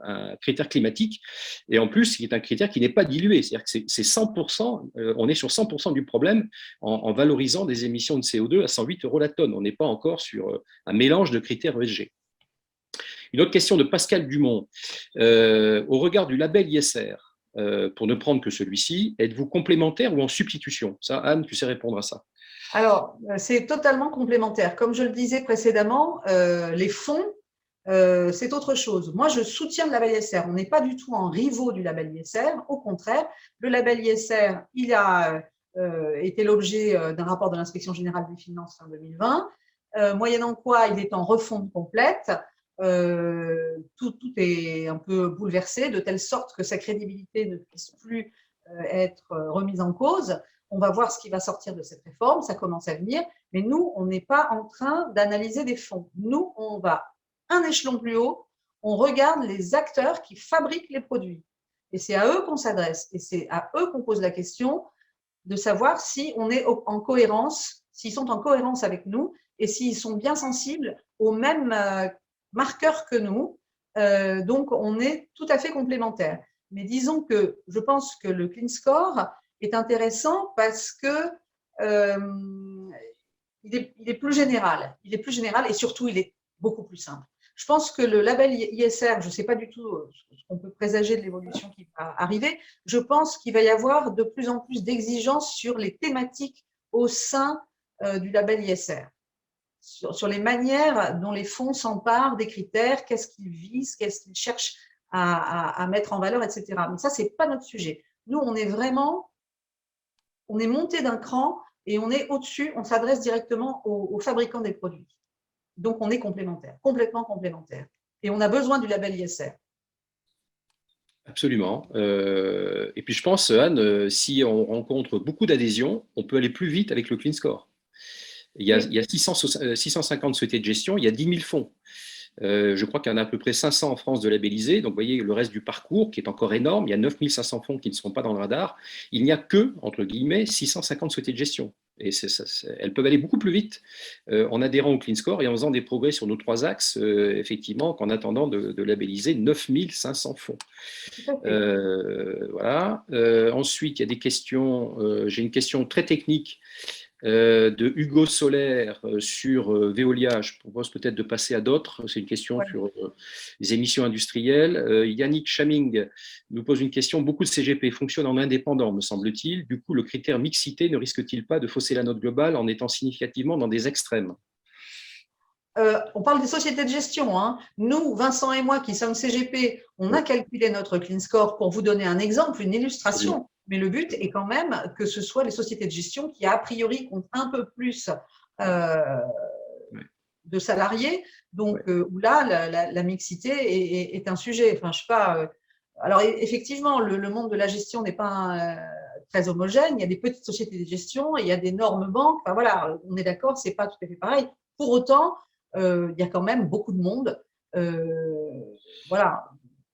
Speaker 1: un critère climatique, et en plus, qui est un critère qui n'est pas dilué, c'est-à-dire que c'est 100%, on est sur 100% du problème en valorisant des émissions de CO2 à 108 € la tonne. On n'est pas encore sur un mélange de critères ESG. Une autre question de Pascal Dumont. Au regard du label ISR, pour ne prendre que celui-ci, êtes-vous complémentaire ou en substitution? Ça, Anne, tu sais répondre à ça.
Speaker 2: Alors, c'est totalement complémentaire. Comme je le disais précédemment, les fonds c'est autre chose. Moi, je soutiens le label ISR. On n'est pas du tout en rivaux du label ISR. Au contraire, le label ISR, il a été l'objet d'un rapport de l'Inspection générale des finances en 2020, moyennant quoi il est en refonte complète. Tout est un peu bouleversé, de telle sorte que sa crédibilité ne puisse plus être remise en cause. On va voir ce qui va sortir de cette réforme, ça commence à venir, mais nous, on n'est pas en train d'analyser des fonds. Nous, on va un échelon plus haut, on regarde les acteurs qui fabriquent les produits. Et c'est à eux qu'on s'adresse, et c'est à eux qu'on pose la question de savoir si on est en cohérence, s'ils sont en cohérence avec nous, et s'ils sont bien sensibles aux mêmes marqueurs que nous. Donc, on est tout à fait complémentaires. Mais disons que je pense que le Clean Score est intéressant parce que il est plus général. Il est plus général et surtout, il est beaucoup plus simple. Je pense que le label ISR, je ne sais pas du tout ce qu'on peut présager de l'évolution qui va arriver. Je pense qu'il va y avoir de plus en plus d'exigences sur les thématiques au sein du label ISR, sur les manières dont les fonds s'emparent des critères, qu'est-ce qu'ils visent, qu'est-ce qu'ils cherchent à mettre en valeur, etc. Mais ça, ce n'est pas notre sujet. Nous, on est monté d'un cran et on est au-dessus, on s'adresse directement aux fabricants des produits. Donc, on est complémentaires, complètement complémentaires. Et on a besoin du label ISR.
Speaker 1: Absolument. Et puis je pense, Anne, si on rencontre beaucoup d'adhésions, on peut aller plus vite avec le Clean Score. Il y a 650 sociétés de gestion, il y a 10 000 fonds. Je crois qu'il y en a à peu près 500 en France de labellisés. Donc, vous voyez le reste du parcours qui est encore énorme. Il y a 9 500 fonds qui ne sont pas dans le radar. Il n'y a que, entre guillemets, 650 sociétés de gestion. Et elles peuvent aller beaucoup plus vite en adhérant au Clean Score et en faisant des progrès sur nos 3 axes, effectivement, qu'en attendant de labelliser 9 500 fonds. Voilà. Ensuite, il y a des questions. J'ai une question très technique de Hugo Solaire sur Veolia. Je propose peut-être de passer à d'autres. C'est une question sur les émissions industrielles. Yannick Chaming nous pose une question. Beaucoup de CGP fonctionnent en indépendant, me semble-t-il. Du coup, le critère mixité ne risque-t-il pas de fausser la note globale en étant significativement dans des extrêmes?
Speaker 2: On parle des sociétés de gestion. Hein. Nous, Vincent et moi, qui sommes CGP, on a calculé notre Clean Score pour vous donner un exemple, une illustration. Mais le but est quand même que ce soit les sociétés de gestion qui, a priori, comptent un peu plus de salariés. Donc, où là, la mixité est un sujet. Enfin, je sais pas. Alors, effectivement, le monde de la gestion n'est pas très homogène. Il y a des petites sociétés de gestion, il y a d'énormes banques. Enfin, voilà, on est d'accord, c'est pas tout à fait pareil. Pour autant, il y a quand même beaucoup de monde. Voilà.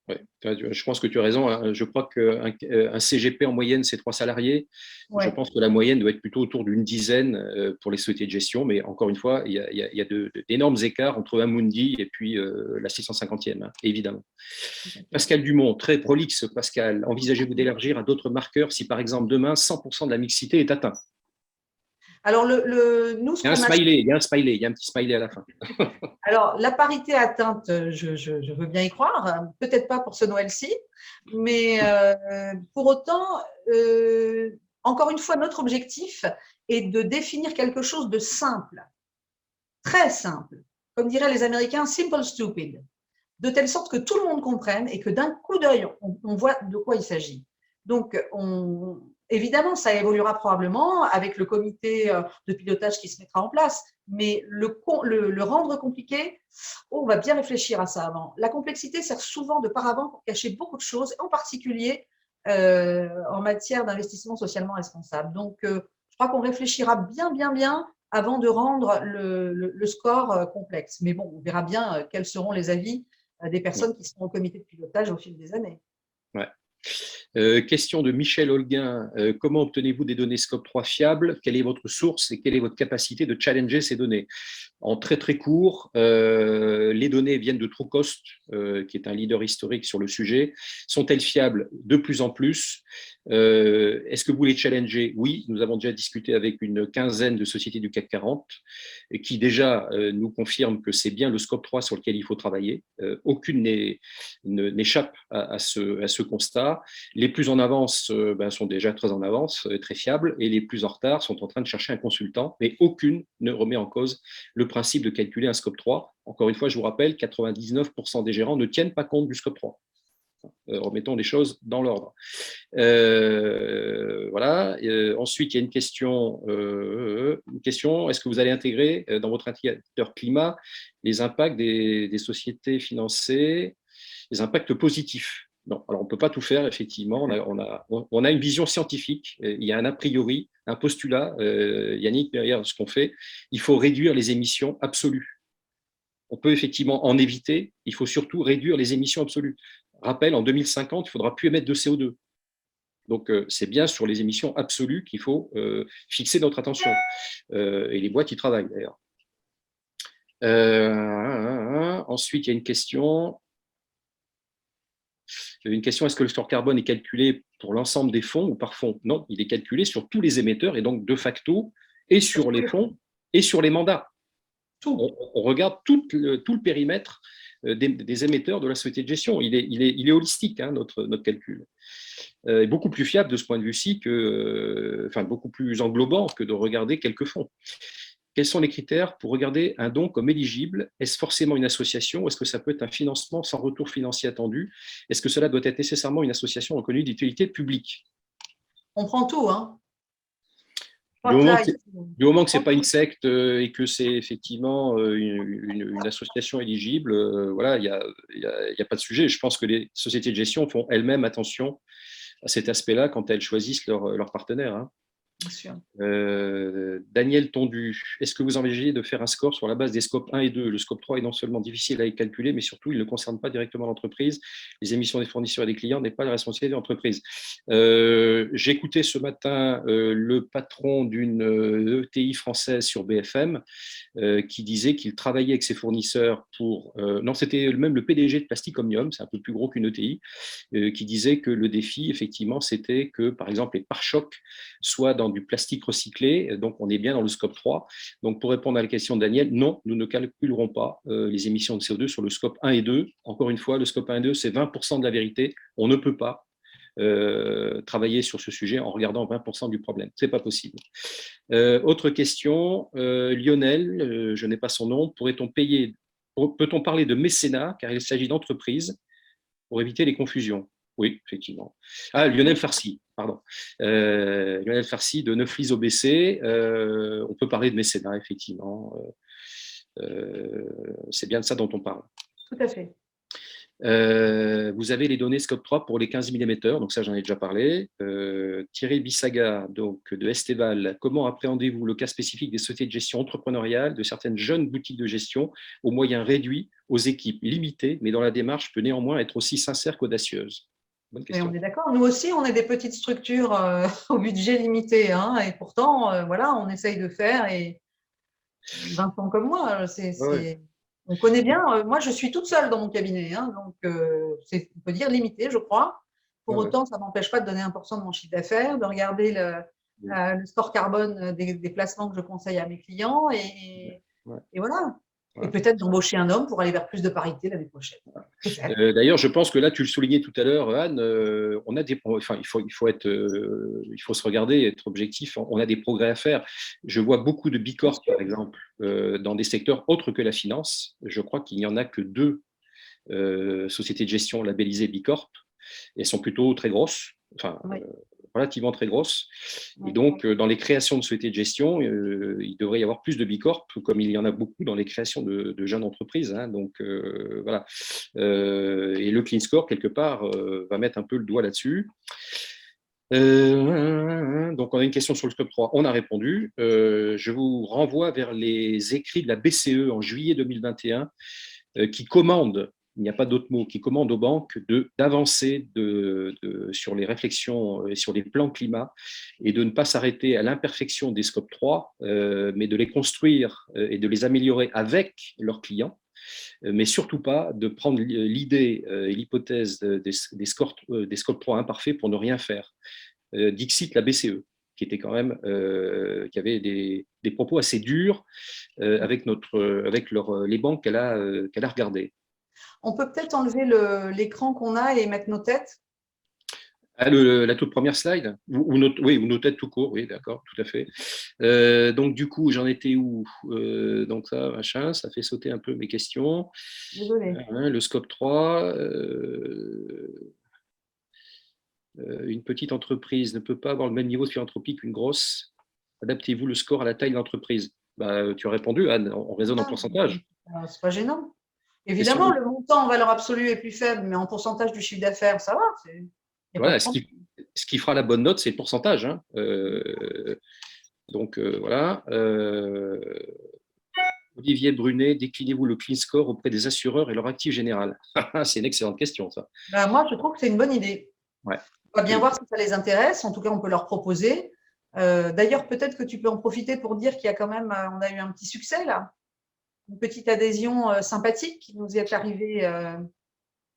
Speaker 1: Ouais, je pense que tu as raison. Hein. Je crois qu'un CGP en moyenne, c'est 3 salariés. Ouais. Je pense que la moyenne doit être plutôt autour d'une dizaine pour les sociétés de gestion. Mais encore une fois, il y a d'énormes écarts entre Amundi et puis la 650e, hein, évidemment. Pascal Dumont, très prolixe, Pascal. Envisagez-vous d'élargir à d'autres marqueurs si, par exemple, demain, 100% de la mixité est atteint?
Speaker 2: Alors, nous,
Speaker 1: il y a un smiley, il y a un petit smiley à la fin.
Speaker 2: Alors, la parité atteinte, je veux bien y croire, peut-être pas pour ce Noël-ci, mais pour autant, encore une fois, notre objectif est de définir quelque chose de simple, très simple, comme diraient les Américains, simple stupid, de telle sorte que tout le monde comprenne et que d'un coup d'œil, on voit de quoi il s'agit. Donc, évidemment, ça évoluera probablement avec le comité de pilotage qui se mettra en place, mais le rendre compliqué, on va bien réfléchir à ça avant. La complexité sert souvent de paravent pour cacher beaucoup de choses, en particulier en matière d'investissement socialement responsable. Donc, je crois qu'on réfléchira bien avant de rendre le score complexe. Mais bon, on verra bien quels seront les avis des personnes qui seront au comité de pilotage au fil des années.
Speaker 1: Ouais. Question de Michel Holguin. Comment obtenez-vous des données Scope 3 fiables? Quelle est votre source et quelle est votre capacité de challenger ces données? En très court, les données viennent de Trucost, qui est un leader historique sur le sujet. Sont-elles fiables? De plus en plus. Est-ce que vous les challengez? Oui, nous avons déjà discuté avec une quinzaine de sociétés du CAC 40 qui déjà nous confirment que c'est bien le scope 3 sur lequel il faut travailler. Aucune n'échappe à ce constat. Les plus en avance sont déjà très en avance, très fiables, et les plus en retard sont en train de chercher un consultant, mais aucune ne remet en cause le principe de calculer un scope 3. Encore une fois, je vous rappelle, 99% des gérants ne tiennent pas compte du scope 3. Remettons les choses dans l'ordre. Voilà. Ensuite, il y a une question. Est-ce que vous allez intégrer dans votre indicateur climat les impacts des sociétés financées, les impacts positifs? Non, alors on ne peut pas tout faire, effectivement. On a une vision scientifique. Il y a un a priori, un postulat, Yannick, derrière ce qu'on fait. Il faut réduire les émissions absolues. On peut effectivement en éviter. Il faut surtout réduire les émissions absolues. Rappel, en 2050, il ne faudra plus émettre de CO2. Donc, c'est bien sur les émissions absolues qu'il faut fixer notre attention. Et les boîtes y travaillent, d'ailleurs. Ensuite, il y a une question. Est-ce que le score carbone est calculé pour l'ensemble des fonds ou par fonds? Non, il est calculé sur tous les émetteurs et donc de facto, et sur les fonds et sur les mandats. On regarde tout le périmètre des émetteurs de la société de gestion. Il est holistique, hein, notre calcul. Beaucoup plus fiable de ce point de vue-ci beaucoup plus englobant que de regarder quelques fonds. Quels sont les critères pour regarder un don comme éligible? Est-ce forcément une association? Est-ce que ça peut être un financement sans retour financier attendu? Est-ce que cela doit être nécessairement une association reconnue d'utilité publique?
Speaker 2: On prend tout, hein.
Speaker 1: Du moment que ce n'est pas une secte et que c'est effectivement une association éligible, voilà, il n'y a pas de sujet. Je pense que les sociétés de gestion font elles-mêmes attention à cet aspect-là quand elles choisissent leur partenaire. Hein.
Speaker 2: Bien sûr.
Speaker 1: Daniel Tondu, est-ce que vous envisagez de faire un score sur la base des scopes 1 et 2? Le scope 3 est non seulement difficile à calculer, mais surtout, il ne concerne pas directement l'entreprise. Les émissions des fournisseurs et des clients n'est pas la responsabilité de l'entreprise. J'ai écouté ce matin le patron d'une ETI française sur BFM qui disait qu'il travaillait avec ses fournisseurs pour… non, c'était même le PDG de Plastic Omnium, c'est un peu plus gros qu'une ETI, qui disait que le défi, effectivement, c'était que, par exemple, les pare-chocs soient dans du plastique recyclé, donc on est bien dans le scope 3. Donc pour répondre à la question de Daniel, non, nous ne calculerons pas les émissions de CO2 sur le scope 1 et 2. Encore une fois, le scope 1 et 2, c'est 20% de la vérité. On ne peut pas travailler sur ce sujet en regardant 20% du problème. Ce n'est pas possible. Autre question, Lionel, je n'ai pas son nom, peut-on parler de mécénat car il s'agit d'entreprises pour éviter les confusions? Oui, effectivement. Ah, Lionel Farcy, pardon. Lionel Farcy de Neuflis OBC. On peut parler de mécénat, effectivement. C'est bien de ça dont on parle.
Speaker 2: Tout à fait.
Speaker 1: Vous avez les données Scope 3 pour les 15 000 émetteurs, donc ça j'en ai déjà parlé. Thierry Bissaga, donc de Esteval, comment appréhendez-vous le cas spécifique des sociétés de gestion entrepreneuriale, de certaines jeunes boutiques de gestion aux moyens réduits, aux équipes limitées, mais dont la démarche peut néanmoins être aussi sincère qu'audacieuse?
Speaker 2: Bonne question. Mais on est d'accord, nous aussi on est des petites structures au budget limité, hein, et pourtant voilà, on essaye de faire, et Vincent comme moi, on connaît bien. Moi, je suis toute seule dans mon cabinet, hein, donc on peut dire limité, je crois. Pour autant, ça ne m'empêche pas de donner 1% de mon chiffre d'affaires, de regarder le score carbone des placements que je conseille à mes clients, et voilà. Et peut-être d'embaucher un homme pour aller vers plus de parité l'année prochaine.
Speaker 1: D'ailleurs, je pense que là, tu le soulignais tout à l'heure, Anne, il faut se regarder, être objectif. On a des progrès à faire. Je vois beaucoup de bicorps, par exemple, dans des secteurs autres que la finance. Je crois qu'il n'y en a que 2 sociétés de gestion labellisées bicorp. Elles sont plutôt très grosses. Relativement très grosses. Et donc, dans les créations de sociétés de gestion, il devrait y avoir plus de bicorp, comme il y en a beaucoup dans les créations de jeunes entreprises. Hein. Donc, voilà. Et le Clean Score, quelque part, va mettre un peu le doigt là-dessus. Donc, on a une question sur le scope 3. On a répondu. Je vous renvoie vers les écrits de la BCE en juillet 2021 qui commandent, il n'y a pas d'autre mot, qui commande aux banques d'avancer sur les réflexions et sur les plans climat et de ne pas s'arrêter à l'imperfection des scopes 3, mais de les construire et de les améliorer avec leurs clients, mais surtout pas de prendre l'idée et l'hypothèse des scopes 3 imparfaits pour ne rien faire. dixit la BCE, qui était quand même, qui avait des propos assez durs avec les banques qu'elle a regardées.
Speaker 2: On peut peut-être enlever l'écran qu'on a et mettre nos têtes.
Speaker 1: Ah, la toute première slide oui, ou nos têtes tout court, oui, d'accord, tout à fait. Donc, du coup, j'en étais où donc, ça, machin, ça fait sauter un peu mes questions.
Speaker 2: Désolée.
Speaker 1: Le scope 3, une petite entreprise ne peut pas avoir le même niveau de philanthropie qu'une grosse. Adaptez-vous le score à la taille de l'entreprise. Bah, tu as répondu, Anne, on raisonne en pourcentage.
Speaker 2: C'est pas gênant.
Speaker 1: Question
Speaker 2: Évidemment, le montant en valeur absolue est plus faible, mais en pourcentage du chiffre d'affaires, ça va.
Speaker 1: Voilà, ce qui fera la bonne note, c'est le pourcentage. Hein. Donc, voilà. Olivier Brunet, déclinez-vous le clean score auprès des assureurs et leur actif général? C'est une excellente question, ça.
Speaker 2: Ben, moi, je trouve que c'est une bonne idée.
Speaker 1: Ouais.
Speaker 2: On va bien voir si ça les intéresse. En tout cas, on peut leur proposer. D'ailleurs, peut-être que tu peux en profiter pour dire qu'il y a quand même, on a eu un petit succès là, une petite adhésion sympathique qui nous est arrivée.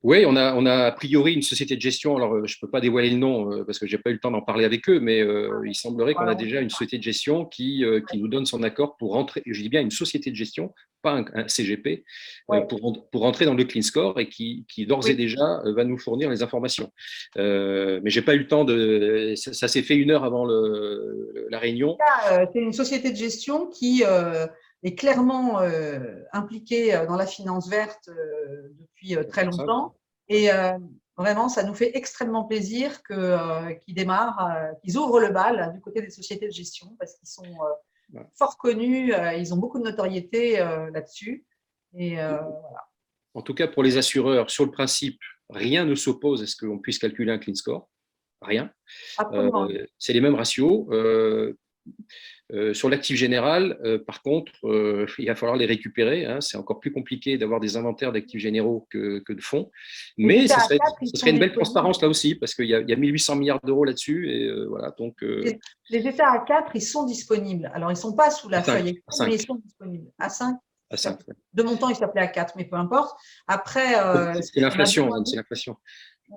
Speaker 1: Oui, on a a priori une société de gestion. Alors, je ne peux pas dévoiler le nom parce que je n'ai pas eu le temps d'en parler avec eux, mais il semblerait qu'on a déjà une société de gestion qui nous donne son accord pour rentrer, je dis bien une société de gestion, pas un CGP, pour rentrer dans le Clean Score et qui d'ores et déjà va nous fournir les informations. Mais je n'ai pas eu le temps de. Ça s'est fait 1 heure avant la réunion.
Speaker 2: C'est une société de gestion qui est clairement impliquée dans la finance verte depuis très longtemps. Et vraiment, ça nous fait extrêmement plaisir qu'ils démarrent, qu'ils ouvrent le bal du côté des sociétés de gestion parce qu'ils sont fort connus, ils ont beaucoup de notoriété là-dessus. Et voilà.
Speaker 1: En tout cas, pour les assureurs, sur le principe, rien ne s'oppose à ce qu'on puisse calculer un clean score. Rien. C'est les mêmes ratios. Sur l'actif général, par contre, il va falloir les récupérer. Hein. C'est encore plus compliqué d'avoir des inventaires d'actifs généraux que de fonds. Mais ce serait une belle transparence là aussi, parce qu'il y a 1800 milliards d'euros là-dessus. Et voilà, donc,
Speaker 2: les états à 4, ils sont disponibles. Alors, ils ne sont pas sous la feuille, mais ils sont disponibles. À 5, de mon temps, ils s'appelaient à 4, mais peu importe. Après,
Speaker 1: c'est l'inflation. C'est l'inflation.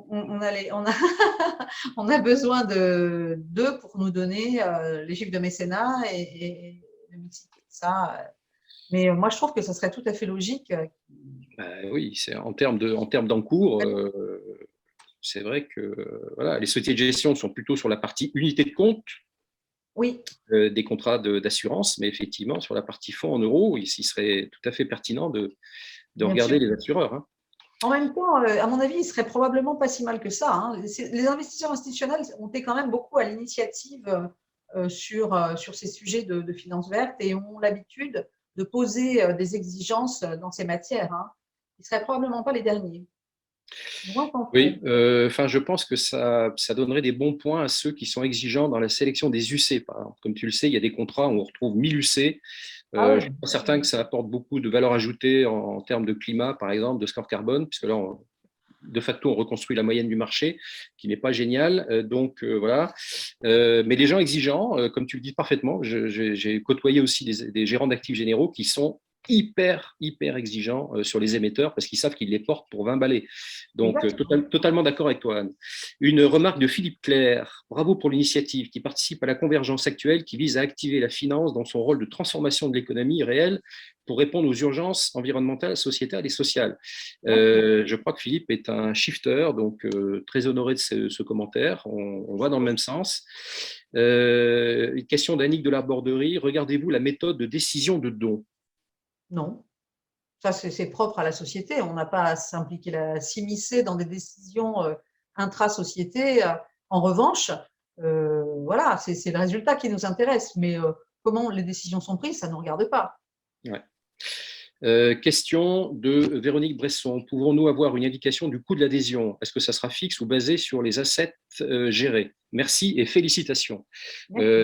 Speaker 2: On a besoin d'eux pour nous donner les chiffres de mécénat et ça. Mais moi, je trouve que ce serait tout à fait logique.
Speaker 1: Oui, c'est en termes d'encours, c'est vrai que voilà, les sociétés de gestion sont plutôt sur la partie unité de compte des contrats d'assurance, mais effectivement, sur la partie fonds en euros, il serait tout à fait pertinent de regarder les assureurs. Hein.
Speaker 2: En même temps, à mon avis, il serait probablement pas si mal que ça. Hein. Les investisseurs institutionnels ont été quand même beaucoup à l'initiative sur ces sujets de finances vertes et ont l'habitude de poser des exigences dans ces matières. Hein. Ils ne seraient probablement pas les derniers.
Speaker 1: Oui, je pense que ça donnerait des bons points à ceux qui sont exigeants dans la sélection des UC. Par exemple. Comme tu le sais, il y a des contrats où on retrouve 1000 UC. Je ne suis pas certain que ça apporte beaucoup de valeur ajoutée en termes de climat, par exemple, de score carbone, puisque là, de facto, on reconstruit la moyenne du marché, qui n'est pas géniale. Donc, voilà. Mais les gens exigeants, comme tu le dis parfaitement, j'ai côtoyé aussi des gérants d'actifs généraux qui sont hyper exigeants sur les émetteurs parce qu'ils savent qu'ils les portent pour 20 balais. Donc, totalement d'accord avec toi, Anne. Une remarque de Philippe Claire. Bravo pour l'initiative qui participe à la convergence actuelle qui vise à activer la finance dans son rôle de transformation de l'économie réelle pour répondre aux urgences environnementales, sociétales et sociales. Je crois que Philippe est un shifter, donc très honoré de ce commentaire. On va dans le même sens. Une question d'Annick de la Borderie. Regardez-vous la méthode de décision de don?
Speaker 2: Non. Ça, c'est propre à la société. On n'a pas à s'immiscer dans des décisions intra-société. En revanche, voilà, c'est le résultat qui nous intéresse. Mais comment les décisions sont prises, ça ne nous regarde pas.
Speaker 1: Ouais. Question de Véronique Bresson. Pouvons-nous avoir une indication du coût de l'adhésion? Est-ce que ça sera fixe ou basé sur les assets gérés? Merci et félicitations.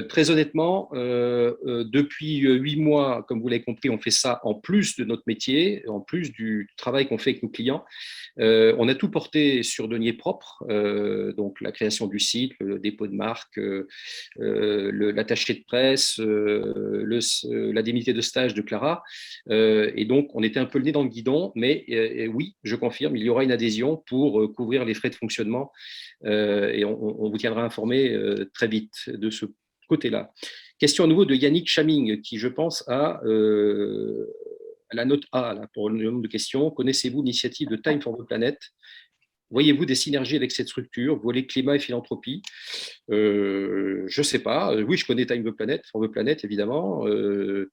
Speaker 1: Très honnêtement, depuis 8 mois, comme vous l'avez compris, on fait ça en plus de notre métier, en plus du travail qu'on fait avec nos clients. On a tout porté sur deniers propres, donc la création du site, le dépôt de marque, l'attaché de presse, l'indemnité de stage de Clara. Et donc, on était un peu le nez dans le guidon, mais oui, je confirme, il y aura une adhésion pour couvrir les frais de fonctionnement et on vous tiendra informer très vite de ce côté-là. Question à nouveau de Yannick Chaming, qui, je pense, a la note A là, pour le nombre de questions. Connaissez-vous l'initiative de Time for the Planet? Voyez-vous des synergies avec cette structure, volet climat et philanthropie? Je ne sais pas. Oui, je connais Time for the Planet, évidemment. Oui,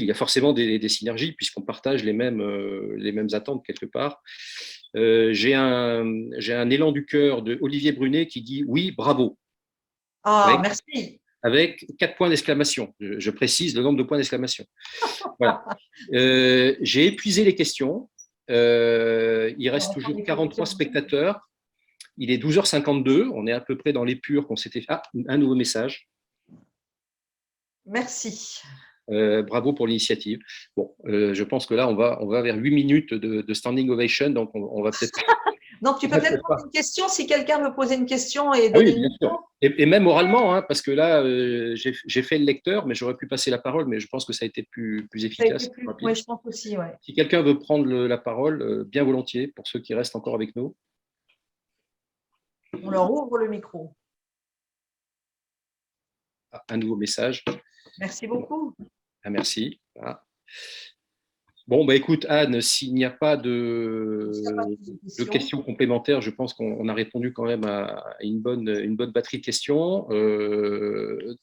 Speaker 1: il y a forcément des synergies puisqu'on partage les mêmes attentes quelque part. J'ai un élan du cœur de Olivier Brunet qui dit oui, bravo.
Speaker 2: Ah, merci.
Speaker 1: Avec 4 points d'exclamation. Je précise le nombre de points d'exclamation. Voilà. J'ai épuisé les questions. Il reste toujours 43 spectateurs. Il est 12h52. On est à peu près dans l'épure qu'on s'était fait. Ah, un nouveau message.
Speaker 2: Merci.
Speaker 1: Bravo pour l'initiative. Bon, je pense que là, on va vers 8 minutes de standing ovation. Donc, on va peut-être.
Speaker 2: Donc, tu peux peut-être poser une question si quelqu'un veut poser une question et
Speaker 1: Ah
Speaker 2: donner
Speaker 1: oui, bien sûr. Et même oralement, hein, parce que là, j'ai fait le lecteur, mais j'aurais pu passer la parole, mais je pense que ça a été plus efficace.
Speaker 2: Oui, je pense aussi. Ouais.
Speaker 1: Si quelqu'un veut prendre la parole, bien volontiers, pour ceux qui restent encore avec nous.
Speaker 2: On leur ouvre le micro.
Speaker 1: Ah, un nouveau message.
Speaker 2: Merci beaucoup.
Speaker 1: Ah, merci. Ah. Bon, bah, écoute, Anne, s'il n'y a pas de questions complémentaires, je pense qu'on a répondu quand même à une bonne batterie de questions.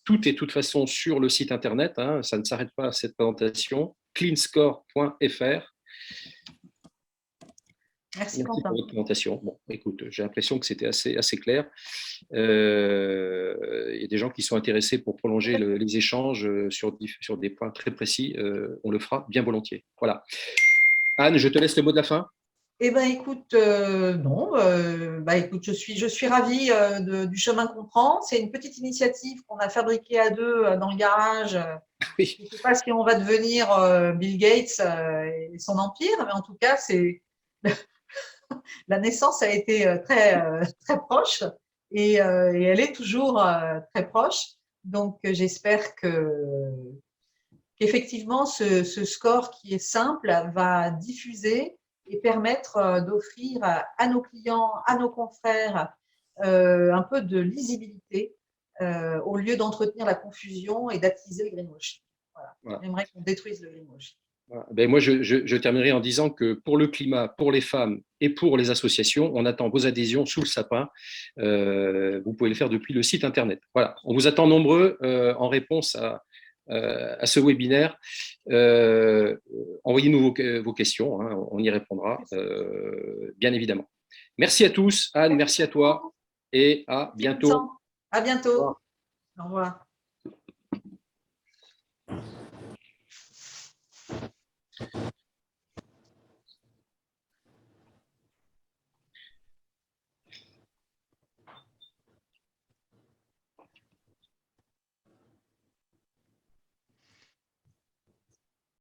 Speaker 1: Tout est de toute façon sur le site internet, hein, ça ne s'arrête pas à cette présentation, cleanscore.fr.
Speaker 2: Merci
Speaker 1: pour votre présentation. Bon, écoute, j'ai l'impression que c'était assez clair. Il y a des gens qui sont intéressés pour prolonger les échanges sur des points très précis. On le fera bien volontiers. Voilà. Anne, je te laisse le mot de la fin.
Speaker 2: Eh bien, écoute, non. Écoute, je suis ravie du chemin qu'on prend. C'est une petite initiative qu'on a fabriquée à deux dans le garage.
Speaker 1: Oui.
Speaker 2: Je ne sais pas si on va devenir Bill Gates et son empire, mais en tout cas, la naissance a été très proche et elle est toujours très proche. Donc, j'espère qu'effectivement, ce score qui est simple va diffuser et permettre d'offrir à nos clients, à nos confrères, un peu de lisibilité au lieu d'entretenir la confusion et d'attiser le greenwashing. Voilà. J'aimerais qu'on détruise le greenwashing.
Speaker 1: Voilà. Ben moi, je terminerai en disant que pour le climat, pour les femmes et pour les associations, on attend vos adhésions sous le sapin. Vous pouvez le faire depuis le site internet. Voilà. On vous attend nombreux en réponse à ce webinaire. Envoyez-nous vos questions, hein, on y répondra, bien évidemment. Merci à tous. Anne, merci à toi et à bientôt.
Speaker 2: À bientôt. Au revoir. Au revoir.